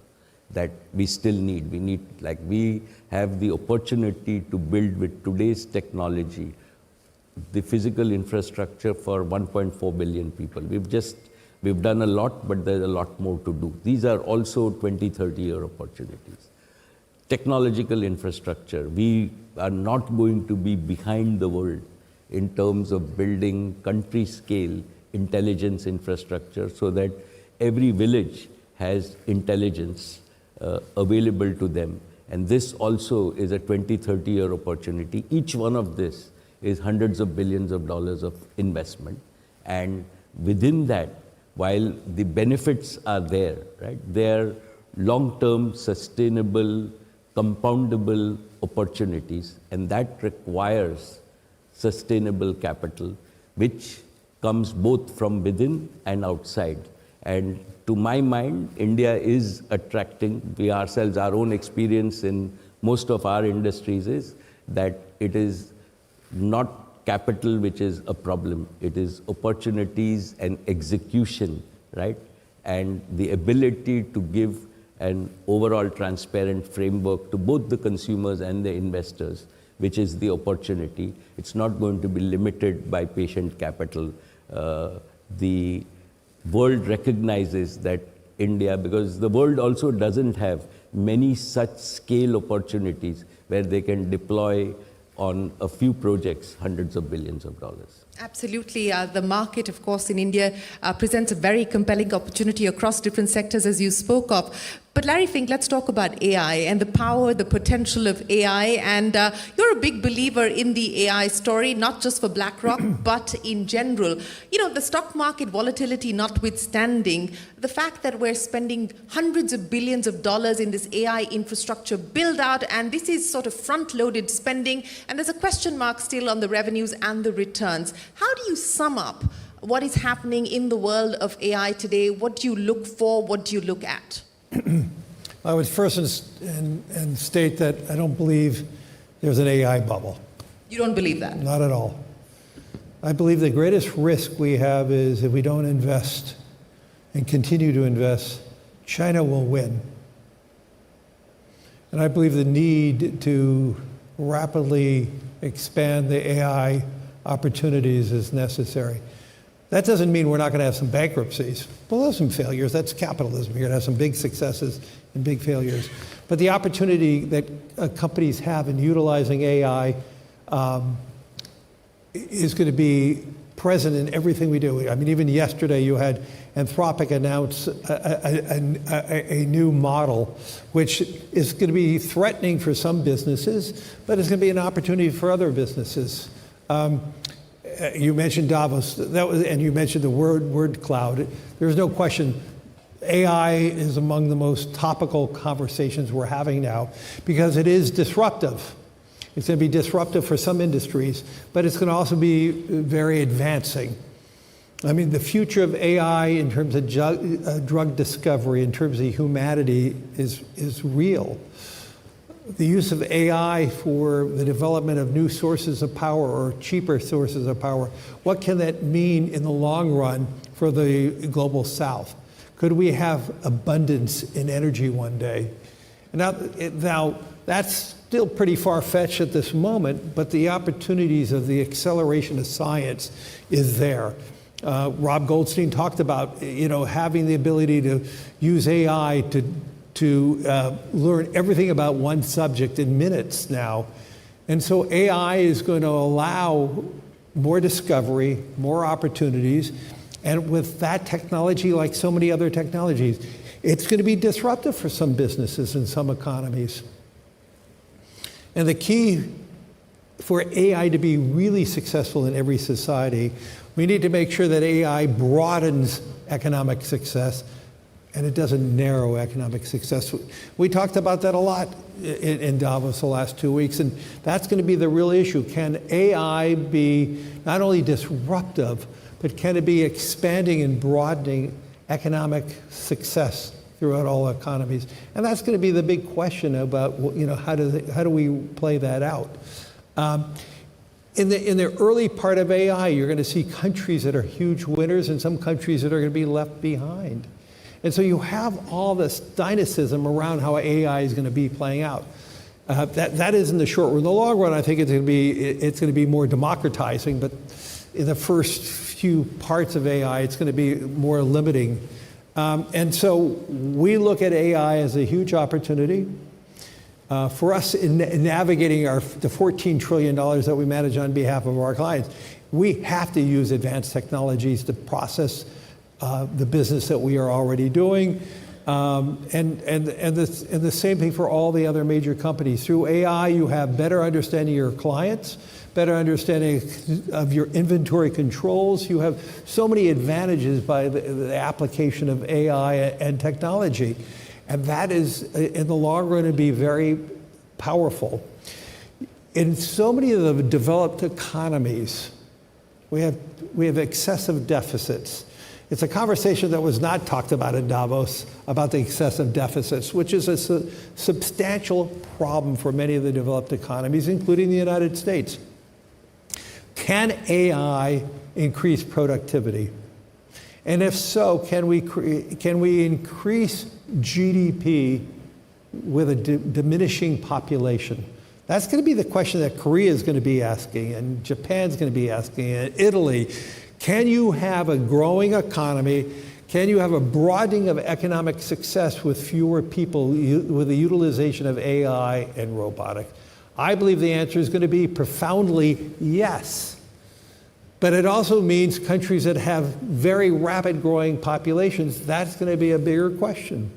that we still need. We have the opportunity to build with today's technology the physical infrastructure for 1.4 billion people. We've done a lot, but there's a lot more to do. These are also 20, 30-year opportunities. Technological infrastructure. We are not going to be behind the world in terms of building country-scale intelligence infrastructure so that every village has intelligence available to them. And this also is a 20, 30-year opportunity. Each one of this is hundreds of billions of dollars of investment. And within that, while the benefits are there, right, they are long-term, sustainable, compoundable opportunities, and that requires sustainable capital, which comes both from within and outside. And to my mind, India is attracting, we ourselves, our own experience in most of our industries is that it is not capital which is a problem. It is opportunities and execution, right? And the ability to give an overall transparent framework to both the consumers and the investors, which is the opportunity. It's not going to be limited by patient capital. The world recognizes that India, because the world also doesn't have many such scale opportunities where they can deploy on a few projects hundreds of billions of dollars. Absolutely. The market, of course, in India presents a very compelling opportunity across different sectors, as you spoke of. But Larry Fink, let's talk about AI and the power, the potential of AI. And you're a big believer in the AI story, not just for BlackRock, but in general. You know, the stock market volatility notwithstanding, the fact that we're spending hundreds of billions of dollars in this AI infrastructure build out, and this is sort of front-loaded spending, and there's a question mark still on the revenues and the returns. How do you sum up what is happening in the world of AI today? What do you look for? What do you look at? I would first and state that I don't believe there's an AI bubble. You don't believe that? Not at all. I believe the greatest risk we have is if we don't invest and continue to invest, China will win. And I believe the need to rapidly expand the AI opportunities is necessary. That doesn't mean we're not going to have some bankruptcies. We'll have some failures. That's capitalism. You're going to have some big successes and big failures. But the opportunity that companies have in utilizing AI is going to be present in everything we do. I mean, even yesterday you had Anthropic announce a new model, which is going to be threatening for some businesses, but it's going to be an opportunity for other businesses. You mentioned Davos, and you mentioned the word cloud. There's no question AI is among the most topical conversations we're having now because it is disruptive. It's going to be disruptive for some industries, but it's going to also be very advancing. I mean, the future of AI in terms of drug discovery, in terms of humanity, is real. The use of AI for the development of new sources of power or cheaper sources of power, what can that mean in the long run for the global south? Could we have abundance in energy one day? Now that's still pretty far-fetched at this moment, but the opportunities of the acceleration of science is there. Rob Goldstein talked about, having the ability to use AI to learn everything about one subject in minutes now. And so AI is going to allow more discovery, more opportunities, and with that technology, like so many other technologies, it's going to be disruptive for some businesses and some economies. And the key for AI to be really successful in every society, we need to make sure that AI broadens economic success and it doesn't narrow economic success. We talked about that a lot in Davos the last 2 weeks, and that's going to be the real issue. Can AI be not only disruptive, but can it be expanding and broadening economic success throughout all economies? And that's going to be the big question about, how do we play that out? In the early part of AI, you're going to see countries that are huge winners and some countries that are going to be left behind. And so you have all this dynamism around how AI is going to be playing out. That is in the short run. In the long run, I think it's going to be more democratizing, but in the first few parts of AI, it's going to be more limiting. And so we look at AI as a huge opportunity. For us in navigating the $14 trillion that we manage on behalf of our clients, we have to use advanced technologies to process the business that we are already doing. And the same thing for all the other major companies. Through AI, you have better understanding of your clients, better understanding of your inventory controls. You have so many advantages by the application of AI and technology. And that is, in the long run, to be very powerful. In so many of the developed economies, we have excessive deficits. It's a conversation that was not talked about in Davos about the excessive deficits, which is a substantial problem for many of the developed economies, including the United States. Can AI increase productivity? And if so, can we increase GDP with a diminishing population? That's going to be the question that Korea is going to be asking, and Japan's going to be asking, and Italy. Can you have a growing economy? Can you have a broadening of economic success with fewer people, with the utilization of AI and robotics? I believe the answer is going to be profoundly yes. But it also means countries that have very rapid growing populations, that's going to be a bigger question.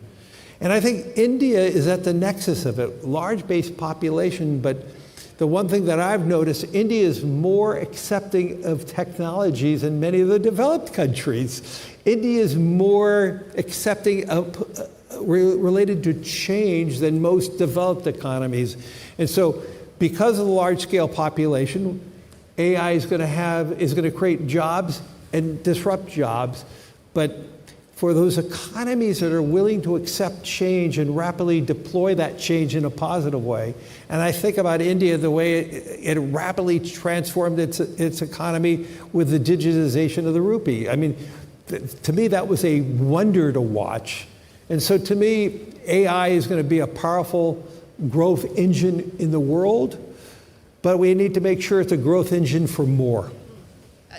And I think India is at the nexus of it, large base population, but the one thing that I've noticed, India is more accepting of technologies than many of the developed countries. India is more accepting of related to change than most developed economies. And so because of the large scale population, AI is going to create jobs and disrupt jobs, but for those economies that are willing to accept change and rapidly deploy that change in a positive way, and I think about India, the way it rapidly transformed its economy with the digitization of the rupee. I mean, to me, that was a wonder to watch. And so to me, AI is going to be a powerful growth engine in the world, but we need to make sure it's a growth engine for more.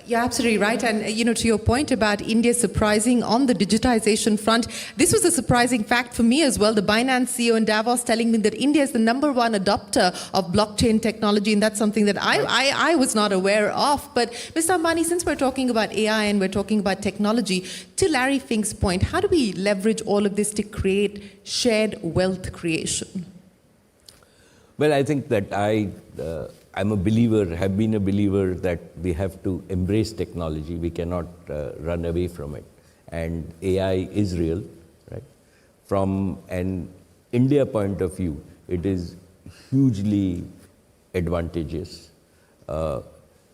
You're absolutely right. And, to your point about India surprising on the digitization front, this was a surprising fact for me as well. The Binance CEO in Davos telling me that India is the #1 adopter of blockchain technology. And that's something that I was not aware of. But Mr. Ambani, since we're talking about AI and we're talking about technology, to Larry Fink's point, how do we leverage all of this to create shared wealth creation? Well, I think that I'm a believer, have been a believer that we have to embrace technology. We cannot run away from it. And AI is real, right? From an India point of view, it is hugely advantageous.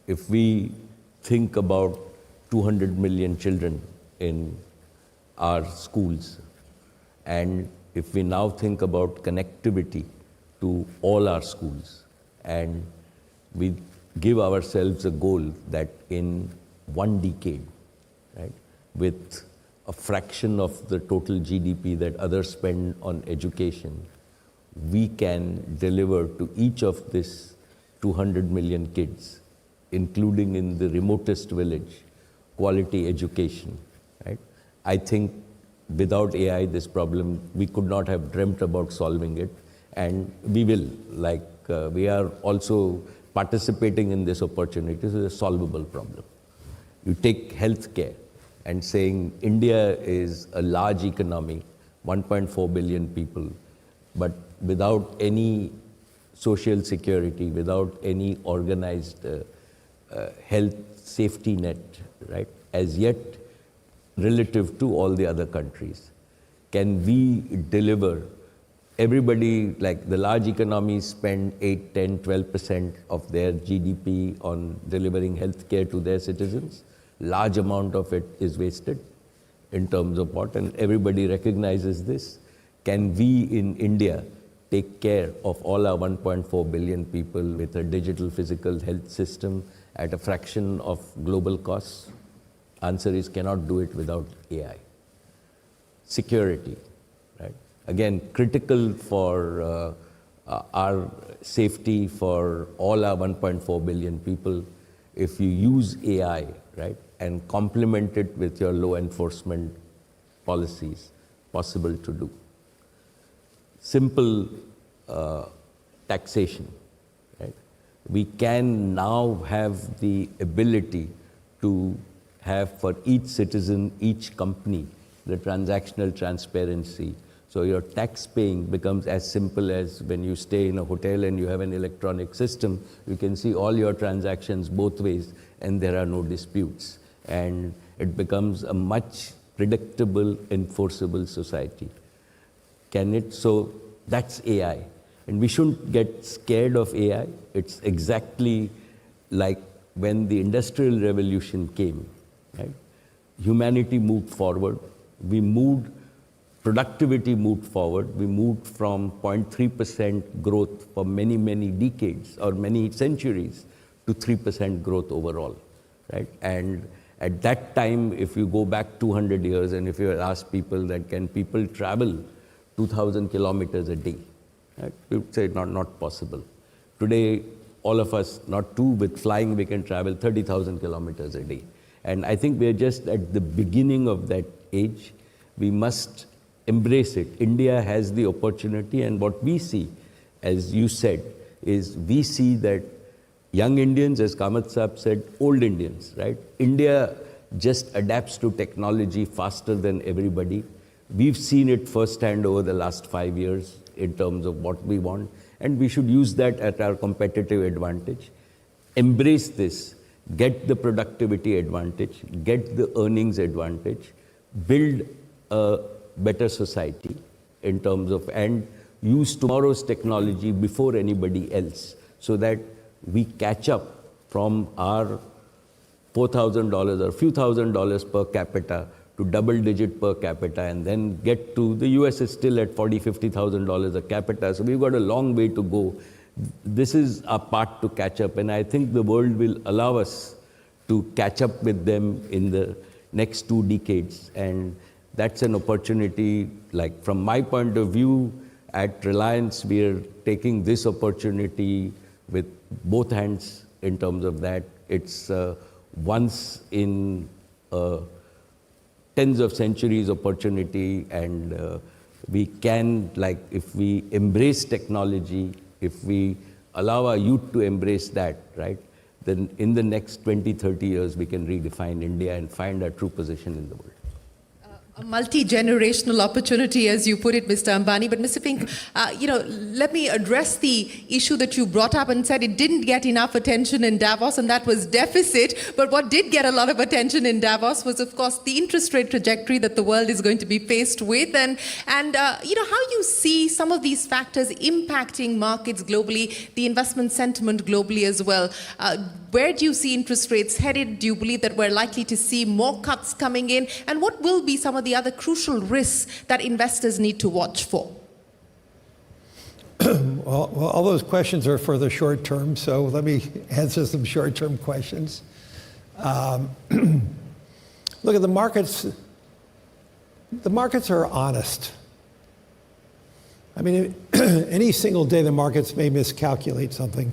If we think about 200 million children in our schools, and if we now think about connectivity to all our schools, and we give ourselves a goal that in 1 decade, right, with a fraction of the total GDP that others spend on education, we can deliver to each of these 200 million kids, including in the remotest village, quality education, right? I think without AI, this problem, we could not have dreamt about solving it, and we will. We are also participating in this opportunity. This is a solvable problem. You take healthcare and saying India is a large economy, 1.4 billion people, but without any social security, without any organized health safety net, right, as yet relative to all the other countries. Can we deliver? Everybody, like the large economies, spend 8, 10, 12% of their GDP on delivering healthcare to their citizens. Large amount of it is wasted in terms of what, and everybody recognizes this. Can we in India take care of all our 1.4 billion people with a digital physical health system at a fraction of global costs? Answer is cannot do it without AI. Security, right? Again, critical for our safety for all our 1.4 billion people. If you use AI, right, and complement it with your law enforcement policies, possible to do. Simple taxation, right? We can now have the ability to have for each citizen, each company, the transactional transparency. So your tax paying becomes as simple as when you stay in a hotel and you have an electronic system, you can see all your transactions both ways and there are no disputes. And it becomes a much predictable, enforceable society. Can it? So that's AI. And we shouldn't get scared of AI. It's exactly like when the Industrial Revolution came, right? Humanity moved forward. Productivity moved forward. We moved from 0.3% growth for many, many decades or many centuries to 3% growth overall, right? And at that time, if you go back 200 years and if you ask people that can people travel 2,000 kilometers a day, right? We would say not possible. Today, all of us, not two, with flying, we can travel 30,000 kilometers a day. And I think we're just at the beginning of that age. We must embrace it. India has the opportunity, and what we see, as you said, is we see that young Indians, as Kamath Saab said, old Indians, right? India just adapts to technology faster than everybody. We've seen it firsthand over the last 5 years in terms of what we want, and we should use that at our competitive advantage. Embrace this, get the productivity advantage, get the earnings advantage, build a better society in terms of, and use tomorrow's technology before anybody else, so that we catch up from our $4,000 or few $1,000s per capita to double-digit per capita, and then get to, the US is still at $40,000, $50,000 a capita, so we've got a long way to go. This is our part to catch up, and I think the world will allow us to catch up with them in the next 2 decades, and that's an opportunity. Like, from my point of view, at Reliance, we are taking this opportunity with both hands in terms of that. It's once in tens of centuries opportunity, and we can, like, if we embrace technology, if we allow our youth to embrace that, right, then in the next 20, 30 years, we can redefine India and find our true position in the world. A multi-generational opportunity, as you put it, Mr. Ambani. But Mr. Fink, let me address the issue that you brought up and said it didn't get enough attention in Davos, and that was deficit. But what did get a lot of attention in Davos was, of course, the interest rate trajectory that the world is going to be faced with, and how you see some of these factors impacting markets globally, the investment sentiment globally as well. Where do you see interest rates headed? Do you believe that we're likely to see more cuts coming in? And what will be some of the other crucial risks that investors need to watch for? Well, all those questions are for the short term, so let me answer some short-term questions. Look at the markets. The markets are honest. I mean, any single day the markets may miscalculate something,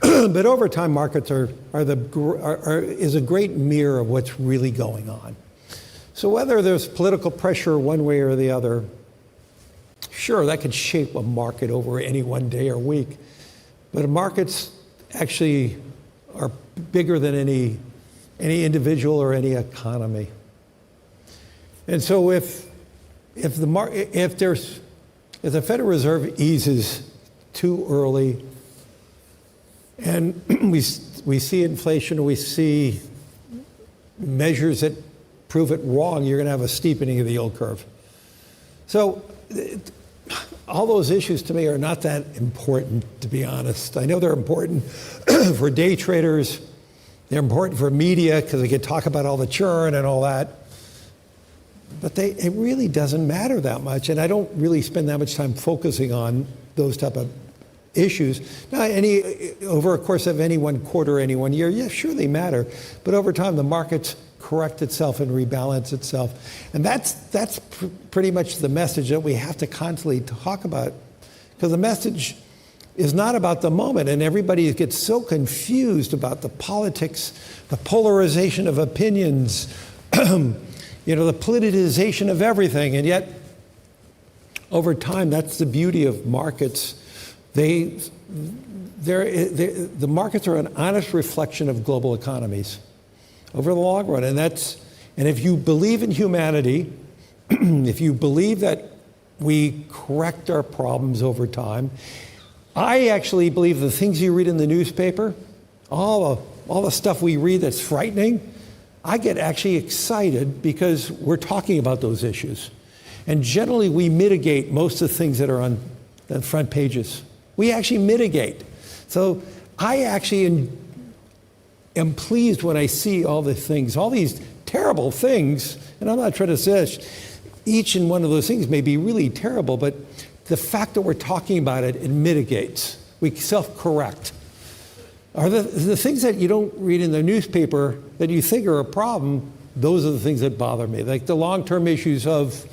but over time markets is a great mirror of what's really going on. So whether there's political pressure one way or the other, sure, that could shape a market over any one day or week, but markets actually are bigger than any individual or any economy. And so if the Federal Reserve eases too early, and we see inflation, we see measures that prove it wrong, you're going to have a steepening of the yield curve. So all those issues to me are not that important, to be honest. I know they're important for day traders. They're important for media because they can talk about all the churn and all that. But it really doesn't matter that much, and I don't really spend that much time focusing on those type of issues. Now, over a course of any one quarter, any 1 year, yeah, sure, they matter. But over time, the markets correct itself and rebalance itself. And that's pretty much the message that we have to constantly talk about. Because the message is not about the moment, and everybody gets so confused about the politics, the polarization of opinions, the politicization of everything. And yet, over time, that's the beauty of markets. The markets are an honest reflection of global economies over the long run. And if you believe in humanity, if you believe that we correct our problems over time, I actually believe the things you read in the newspaper, all the stuff we read that's frightening, I get actually excited because we're talking about those issues. And generally, we mitigate most of the things that are on the front pages. We actually mitigate. So I actually am pleased when I see all the things, all these terrible things, and I'm not trying to say each and one of those things may be really terrible, but the fact that we're talking about it, it mitigates. We self-correct. Are the things that you don't read in the newspaper that you think are a problem, those are the things that bother me. Like the long-term issues of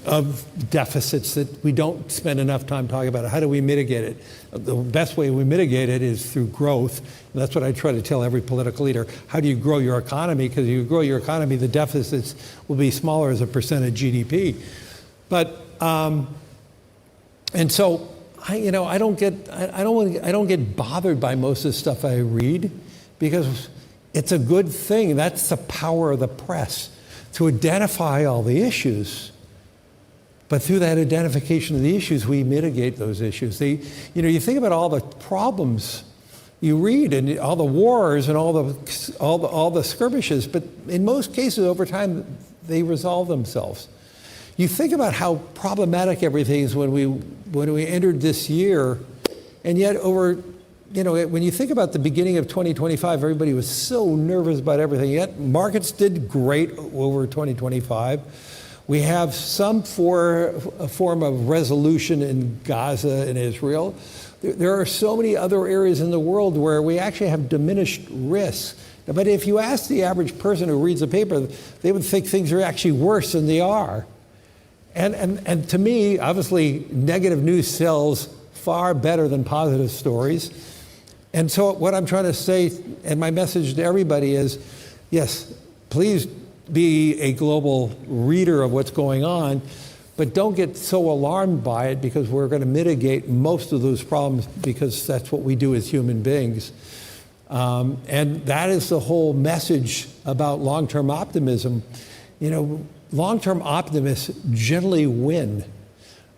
of deficits that we don't spend enough time talking about. How do we mitigate it? The best way we mitigate it is through growth. And that's what I try to tell every political leader. How do you grow your economy? Because if you grow your economy, the deficits will be smaller as a percent of GDP. But and so I don't get bothered by most of the stuff I read, because it's a good thing. That's the power of the press, to identify all the issues. But through that identification of the issues, we mitigate those issues. You think about all the problems you read, and all the wars and all the skirmishes, but in most cases over time they resolve themselves. You think about how problematic everything is when we entered this year, and yet when you think about the beginning of 2025, everybody was so nervous about everything. Yet markets did great over 2025. We have some form of resolution in Gaza and Israel. There are so many other areas in the world where we actually have diminished risk. But if you ask the average person who reads the paper, they would think things are actually worse than they are. And to me, obviously, negative news sells far better than positive stories. And so what I'm trying to say, and my message to everybody is, yes, please be a global reader of what's going on, but don't get so alarmed by it, because we're going to mitigate most of those problems, because that's what we do as human beings. And that is the whole message about long-term optimism. Long-term optimists generally win.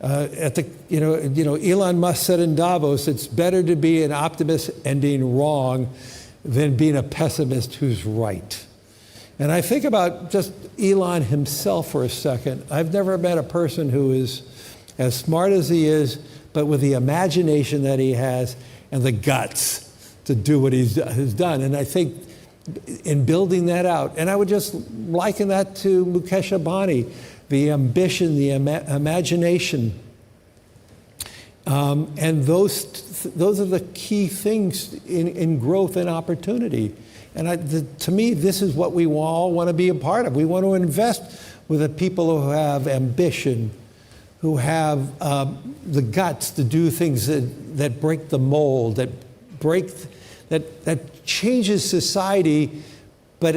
Elon Musk said in Davos, it's better to be an optimist and being wrong than being a pessimist who's right. And I think about just Elon himself for a second. I've never met a person who is as smart as he is, but with the imagination that he has and the guts to do what he's done. And I think in building that out, and I would just liken that to Mukesh Ambani, the ambition, the imagination. And those are the key things in growth and opportunity. And to me, this is what we all want to be a part of. We want to invest with the people who have ambition, who have the guts to do things that break the mold, that changes society, but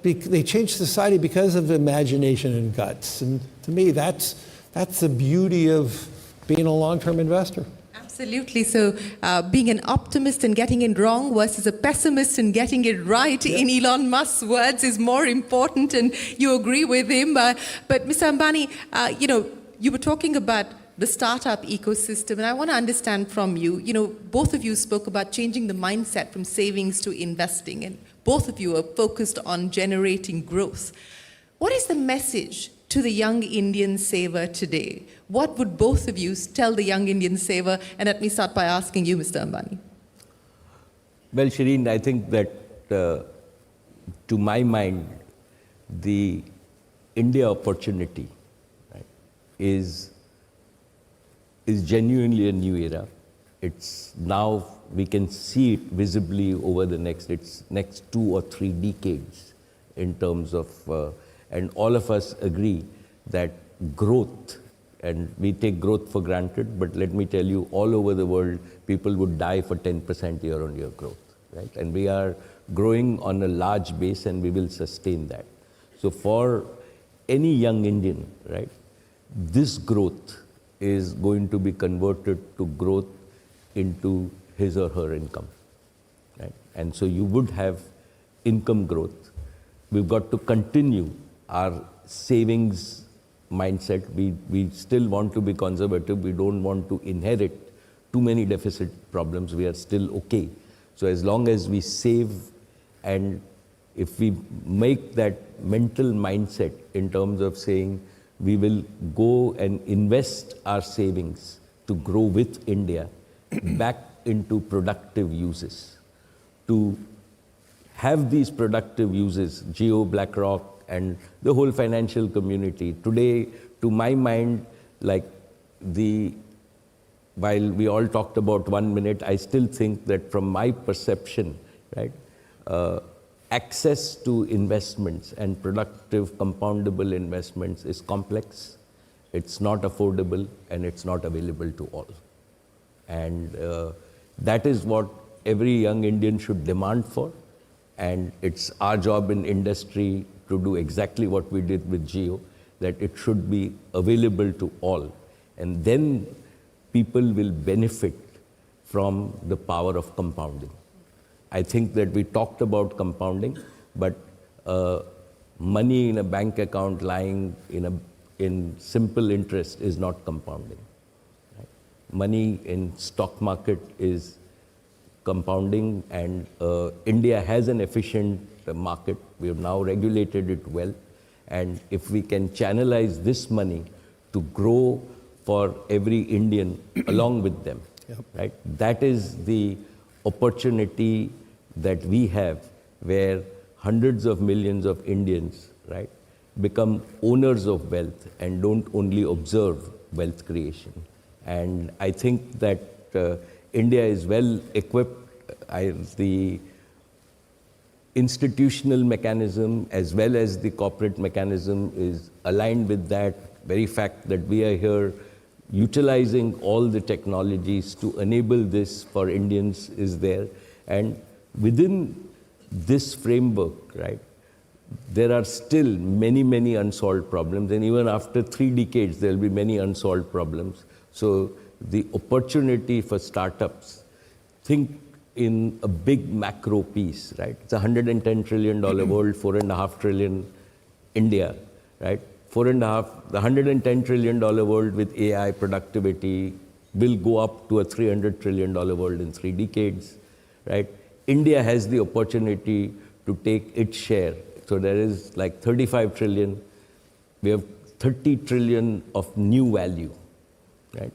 they change society because of imagination and guts. And to me, that's the beauty of being a long-term investor. Absolutely. So being an optimist and getting it wrong versus a pessimist and getting it right, in Elon Musk's words, is more important, and you agree with him. But Mr. Ambani, you were talking about the startup ecosystem, and I want to understand from you, both of you spoke about changing the mindset from savings to investing, and both of you are focused on generating growth. What is the message to the young Indian saver today? What would both of you tell the young Indian saver? And let me start by asking you, Mr. Ambani. Well, Shireen, I think that to my mind, the India opportunity, right, is genuinely a new era. It's now, we can see it visibly over the next 2 or 3 decades in terms of, and all of us agree that growth, and we take growth for granted, but let me tell you, all over the world, people would die for 10% year-on-year growth, right? And we are growing on a large base, and we will sustain that. So for any young Indian, right, this growth is going to be converted to growth into his or her income, right? And so you would have income growth. We've got to continue our savings mindset. We still want to be conservative. We don't want to inherit too many deficit problems. We are still okay. So as long as we save, and if we make that mental mindset in terms of saying we will go and invest our savings to grow with India back into productive uses, to have these productive uses, Jio, BlackRock, and the whole financial community. Today, to my mind, while we all talked about 1 minute, I still think that from my perception, right, access to investments and productive compoundable investments is complex, it's not affordable, and it's not available to all. And that is what every young Indian should demand for. And it's our job in industry to do exactly what we did with Jio, that it should be available to all. And then people will benefit from the power of compounding. I think that we talked about compounding, but money in a bank account lying in simple interest is not compounding. Right? Money in stock market is compounding, and India has an efficient market. We have now regulated it well, and if we can channelize this money to grow for every Indian along with them, right? That is the opportunity that we have, where hundreds of millions of Indians, right, become owners of wealth and don't only observe wealth creation. And I think that India is well equipped. The institutional mechanism as well as the corporate mechanism is aligned with that very fact that we are here utilizing all the technologies to enable this for Indians is there. And within this framework, right, there are still many, many unsolved problems. And even after 3 decades, there will be many unsolved problems. So the opportunity for startups, think in a big macro piece, right? It's a $110 trillion world, 4.5 trillion India, right? The $110 trillion world with AI productivity will go up to a $300 trillion world in 3 decades, right? India has the opportunity to take its share. So there is like 35 trillion. We have 30 trillion of new value, right?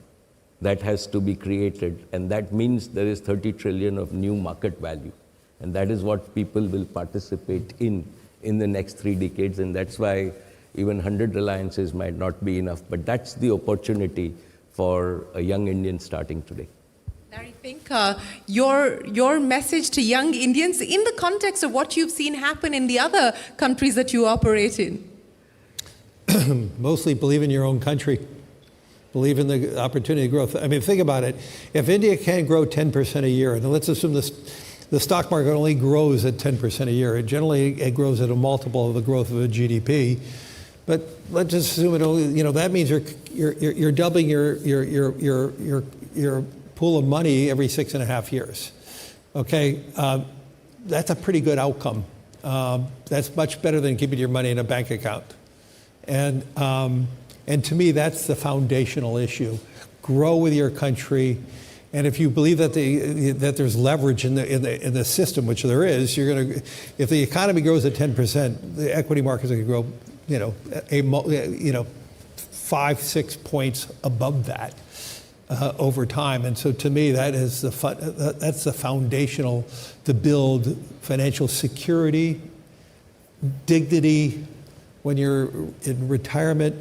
That has to be created, and that means there is 30 trillion of new market value. And that is what people will participate in the next 3 decades, and that's why even 100 Reliances might not be enough. But that's the opportunity for a young Indian starting today. Larry Fink, your message to young Indians in the context of what you've seen happen in the other countries that you operate in? Mostly believe in your own country. Believe in the opportunity growth. I mean, think about it. If India can grow 10% a year, then let's assume the stock market only grows at 10% a year. It grows at a multiple of the growth of a GDP. But let's just assume it only, that means you're doubling your pool of money every 6.5 years. Okay, that's a pretty good outcome. That's much better than keeping your money in a bank account. And to me, that's the foundational issue. Grow with your country, and if you believe that there's leverage in the system, which there is, if the economy grows at 10%, the equity markets are going to grow, 5-6 points above that over time. And so, to me, that's the foundational to build financial security, dignity when you're in retirement.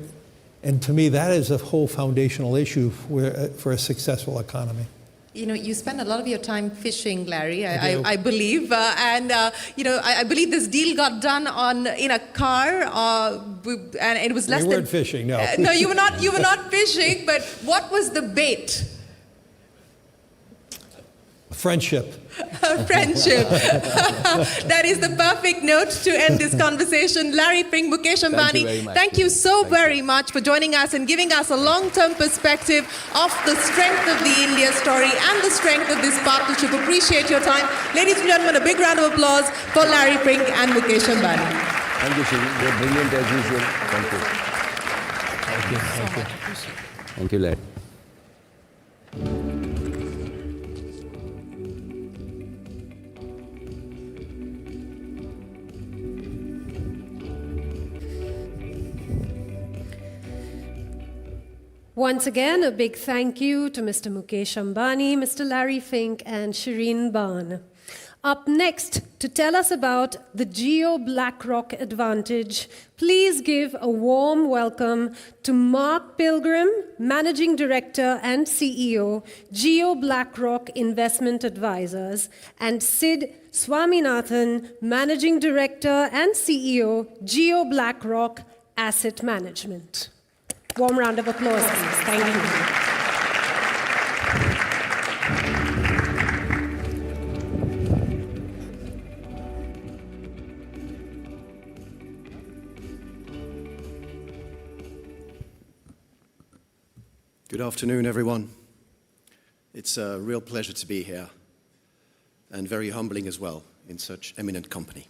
And to me, that is a whole foundational issue for a successful economy. You spend a lot of your time fishing, Larry, I believe. I believe this deal got done in a car, and it was less than... We weren't fishing, no. No, you were not fishing, but what was the bait? Friendship. Friendship. That is the perfect note to end this conversation. Larry Fink, Mukesh Ambani, thank you so very much for joining us and giving us a long-term perspective of the strength of the India story and the strength of this partnership. Appreciate your time. Ladies and gentlemen, a big round of applause for Larry Fink and Mukesh Ambani. Thank you, Shirin. You're brilliant as usual. Thank you. Thank you. Thank you, Larry. Once again, a big thank you to Mr. Mukesh Ambani, Mr. Larry Fink, and Shireen Ban. Up next, to tell us about the Jio BlackRock advantage, please give a warm welcome to Mark Pilgrim, Managing Director and CEO, Jio BlackRock Investment Advisors, and Sid Swaminathan, Managing Director and CEO, Jio BlackRock Asset Management. Warm round of applause, please. Thank you. Good afternoon, everyone. It's a real pleasure to be here, and very humbling as well, in such eminent company.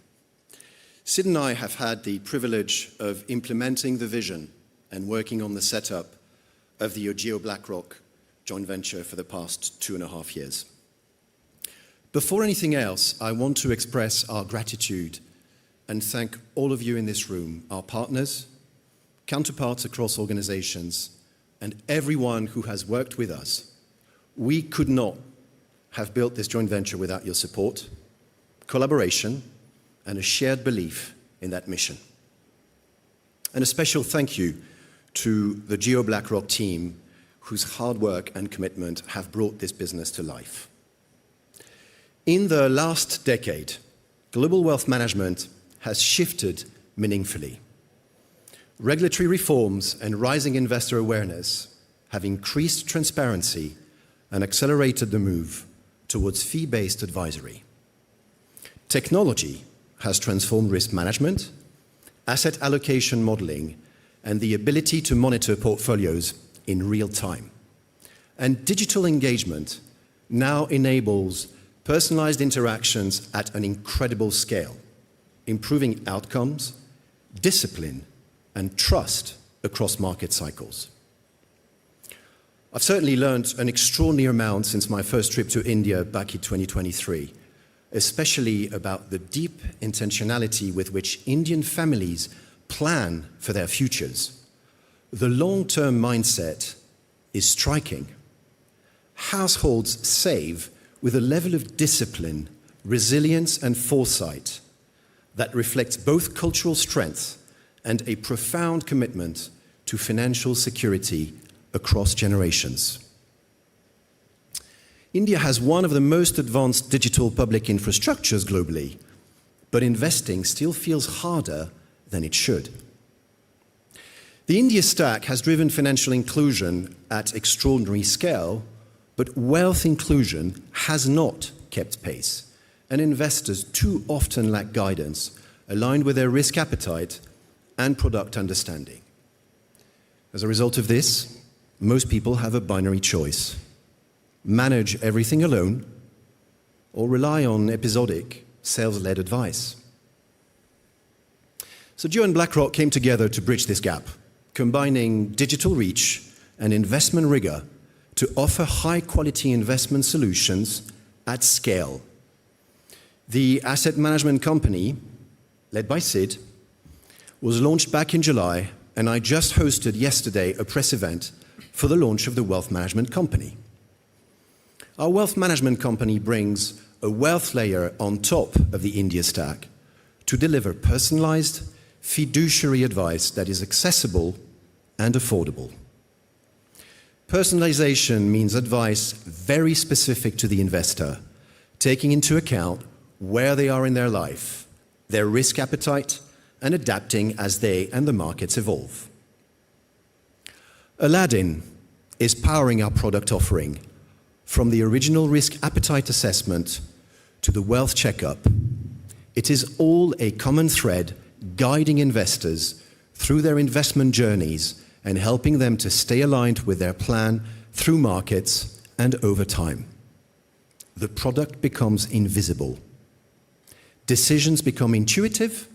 Sid and I have had the privilege of implementing the vision and working on the setup of the Ogio BlackRock joint venture for the past 2.5 years. Before anything else, I want to express our gratitude and thank all of you in this room, our partners, counterparts across organizations, and everyone who has worked with us. We could not have built this joint venture without your support, collaboration, and a shared belief in that mission. And a special thank you to the Ogio BlackRock team, whose hard work and commitment have brought this business to life. In the last decade, global wealth management has shifted meaningfully. Regulatory reforms and rising investor awareness have increased transparency and accelerated the move towards fee-based advisory. Technology has transformed risk management, asset allocation modeling, and the ability to monitor portfolios in real time. And digital engagement now enables personalized interactions at an incredible scale, improving outcomes, discipline, and trust across market cycles. I've certainly learned an extraordinary amount since my first trip to India back in 2023, especially about the deep intentionality with which Indian families plan for their futures. The long-term mindset is striking. Households save with a level of discipline, resilience, and foresight that reflects both cultural strength and a profound commitment to financial security across generations. India has one of the most advanced digital public infrastructures globally, but investing still feels harder than it should. The India stack has driven financial inclusion at extraordinary scale, but wealth inclusion has not kept pace, and investors too often lack guidance aligned with their risk appetite and product understanding. As a result of this, most people have a binary choice: manage everything alone or rely on episodic sales-led advice. So Ogio and BlackRock came together to bridge this gap, combining digital reach and investment rigor to offer high-quality investment solutions at scale. The asset management company, led by Sid, was launched back in July, and I just hosted yesterday a press event for the launch of the wealth management company. Our wealth management company brings a wealth layer on top of the India stack to deliver personalized, fiduciary advice that is accessible and affordable. Personalization means advice very specific to the investor, taking into account where they are in their life, their risk appetite, and adapting as they and the markets evolve. Aladdin is powering our product offering, from the original risk appetite assessment to the wealth checkup. It is all a common thread guiding investors through their investment journeys and helping them to stay aligned with their plan through markets and over time. The product becomes invisible. Decisions become intuitive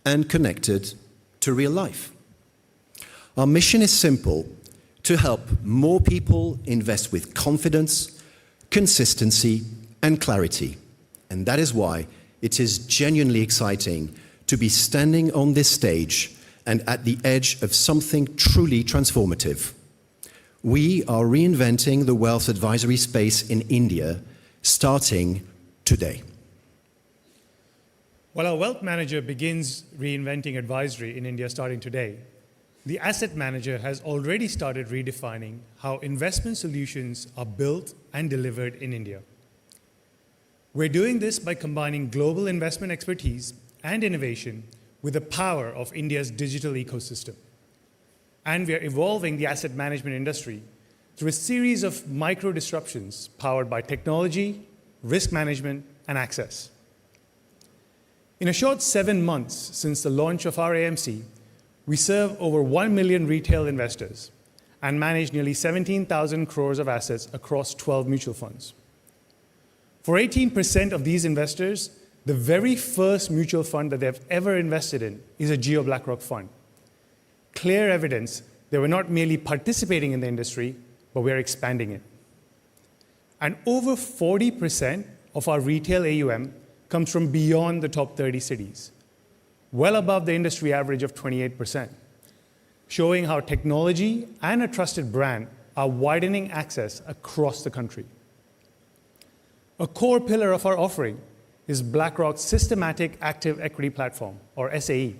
and connected to real life. Our mission is simple: to help more people invest with confidence, consistency, and clarity. And that is why it is genuinely exciting to be standing on this stage and at the edge of something truly transformative. We are reinventing the wealth advisory space in India, starting today. While our wealth manager begins reinventing advisory in India starting today, the asset manager has already started redefining how investment solutions are built and delivered in India. We're doing this by combining global investment expertise and innovation with the power of India's digital ecosystem. and we are evolving the asset management industry through a series of micro disruptions powered by technology, risk management, and access. In a short 7 months since the launch of our AMC, we serve over 1 million retail investors and manage nearly 17,000 crores of assets across 12 mutual funds. For 18% of these investors, the very first mutual fund that they've ever invested in is a Jio BlackRock fund. Clear evidence that we're not merely participating in the industry, but we're expanding it. And over 40% of our retail AUM comes from beyond the top 30 cities, well above the industry average of 28%, showing how technology and a trusted brand are widening access across the country. A core pillar of our offering is BlackRock's systematic active equity platform, or SAE,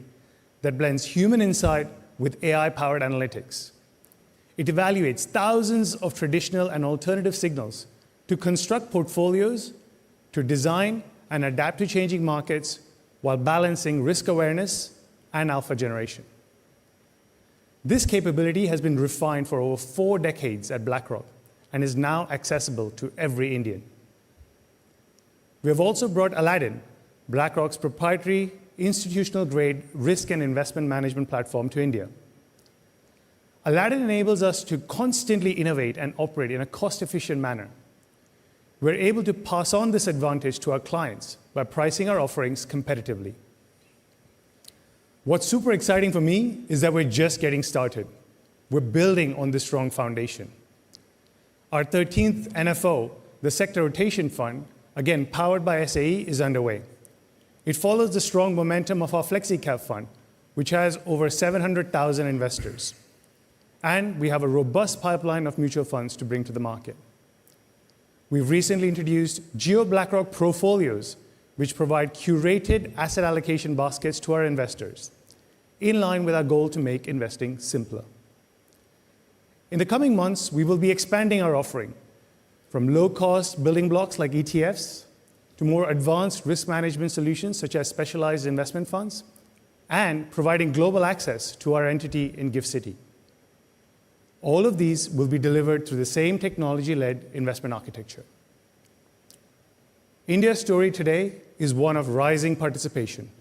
that blends human insight with AI-powered analytics. It evaluates thousands of traditional and alternative signals to construct portfolios, to design and adapt to changing markets while balancing risk awareness and alpha generation. This capability has been refined for over 4 decades at BlackRock and is now accessible to every Indian. We have also brought Aladdin, BlackRock's proprietary institutional-grade risk and investment management platform, to India. Aladdin enables us to constantly innovate and operate in a cost-efficient manner. We're able to pass on this advantage to our clients by pricing our offerings competitively. What's super exciting for me is that we're just getting started. We're building on this strong foundation. Our 13th NFO, the Sector Rotation Fund, again powered by SAE, is underway. It follows the strong momentum of our FlexiCap fund, which has over 700,000 investors. And we have a robust pipeline of mutual funds to bring to the market. We've recently introduced Jio BlackRock Profolios, which provide curated asset allocation baskets to our investors, in line with our goal to make investing simpler. In the coming months, we will be expanding our offering from low-cost building blocks like ETFs to more advanced risk management solutions such as specialized investment funds, and providing global access to our entity in GIFT City. All of these will be delivered through the same technology-led investment architecture. India's story today is one of rising participation.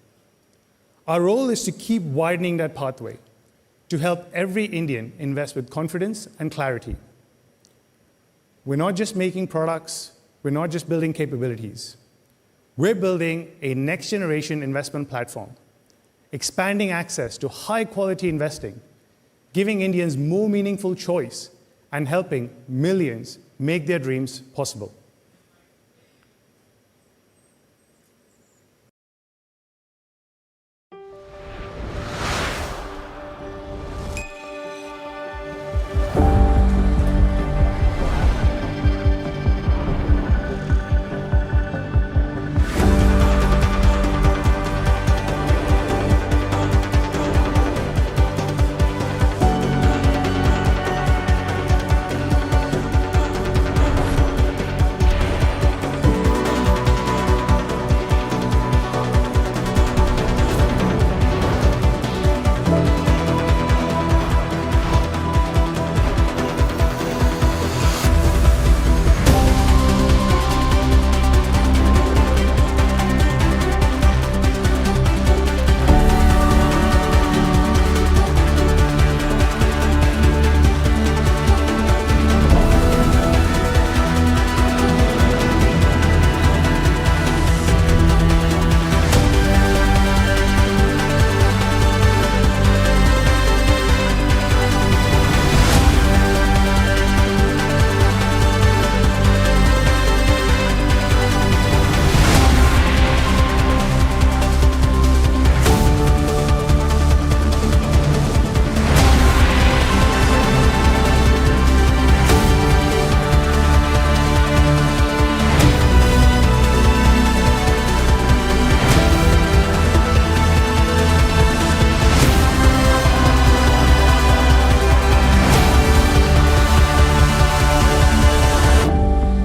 Our role is to keep widening that pathway to help every Indian invest with confidence and clarity. We're not just making products, we're not just building capabilities. We're building a next-generation investment platform, expanding access to high-quality investing, giving Indians more meaningful choice, and helping millions make their dreams possible.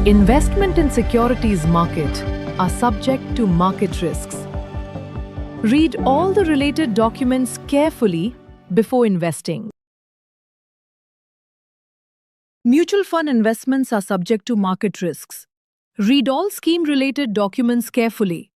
Investment in securities market are subject to market risks. Read all the related documents carefully before investing. Mutual fund investments are subject to market risks. Read all scheme-related documents carefully.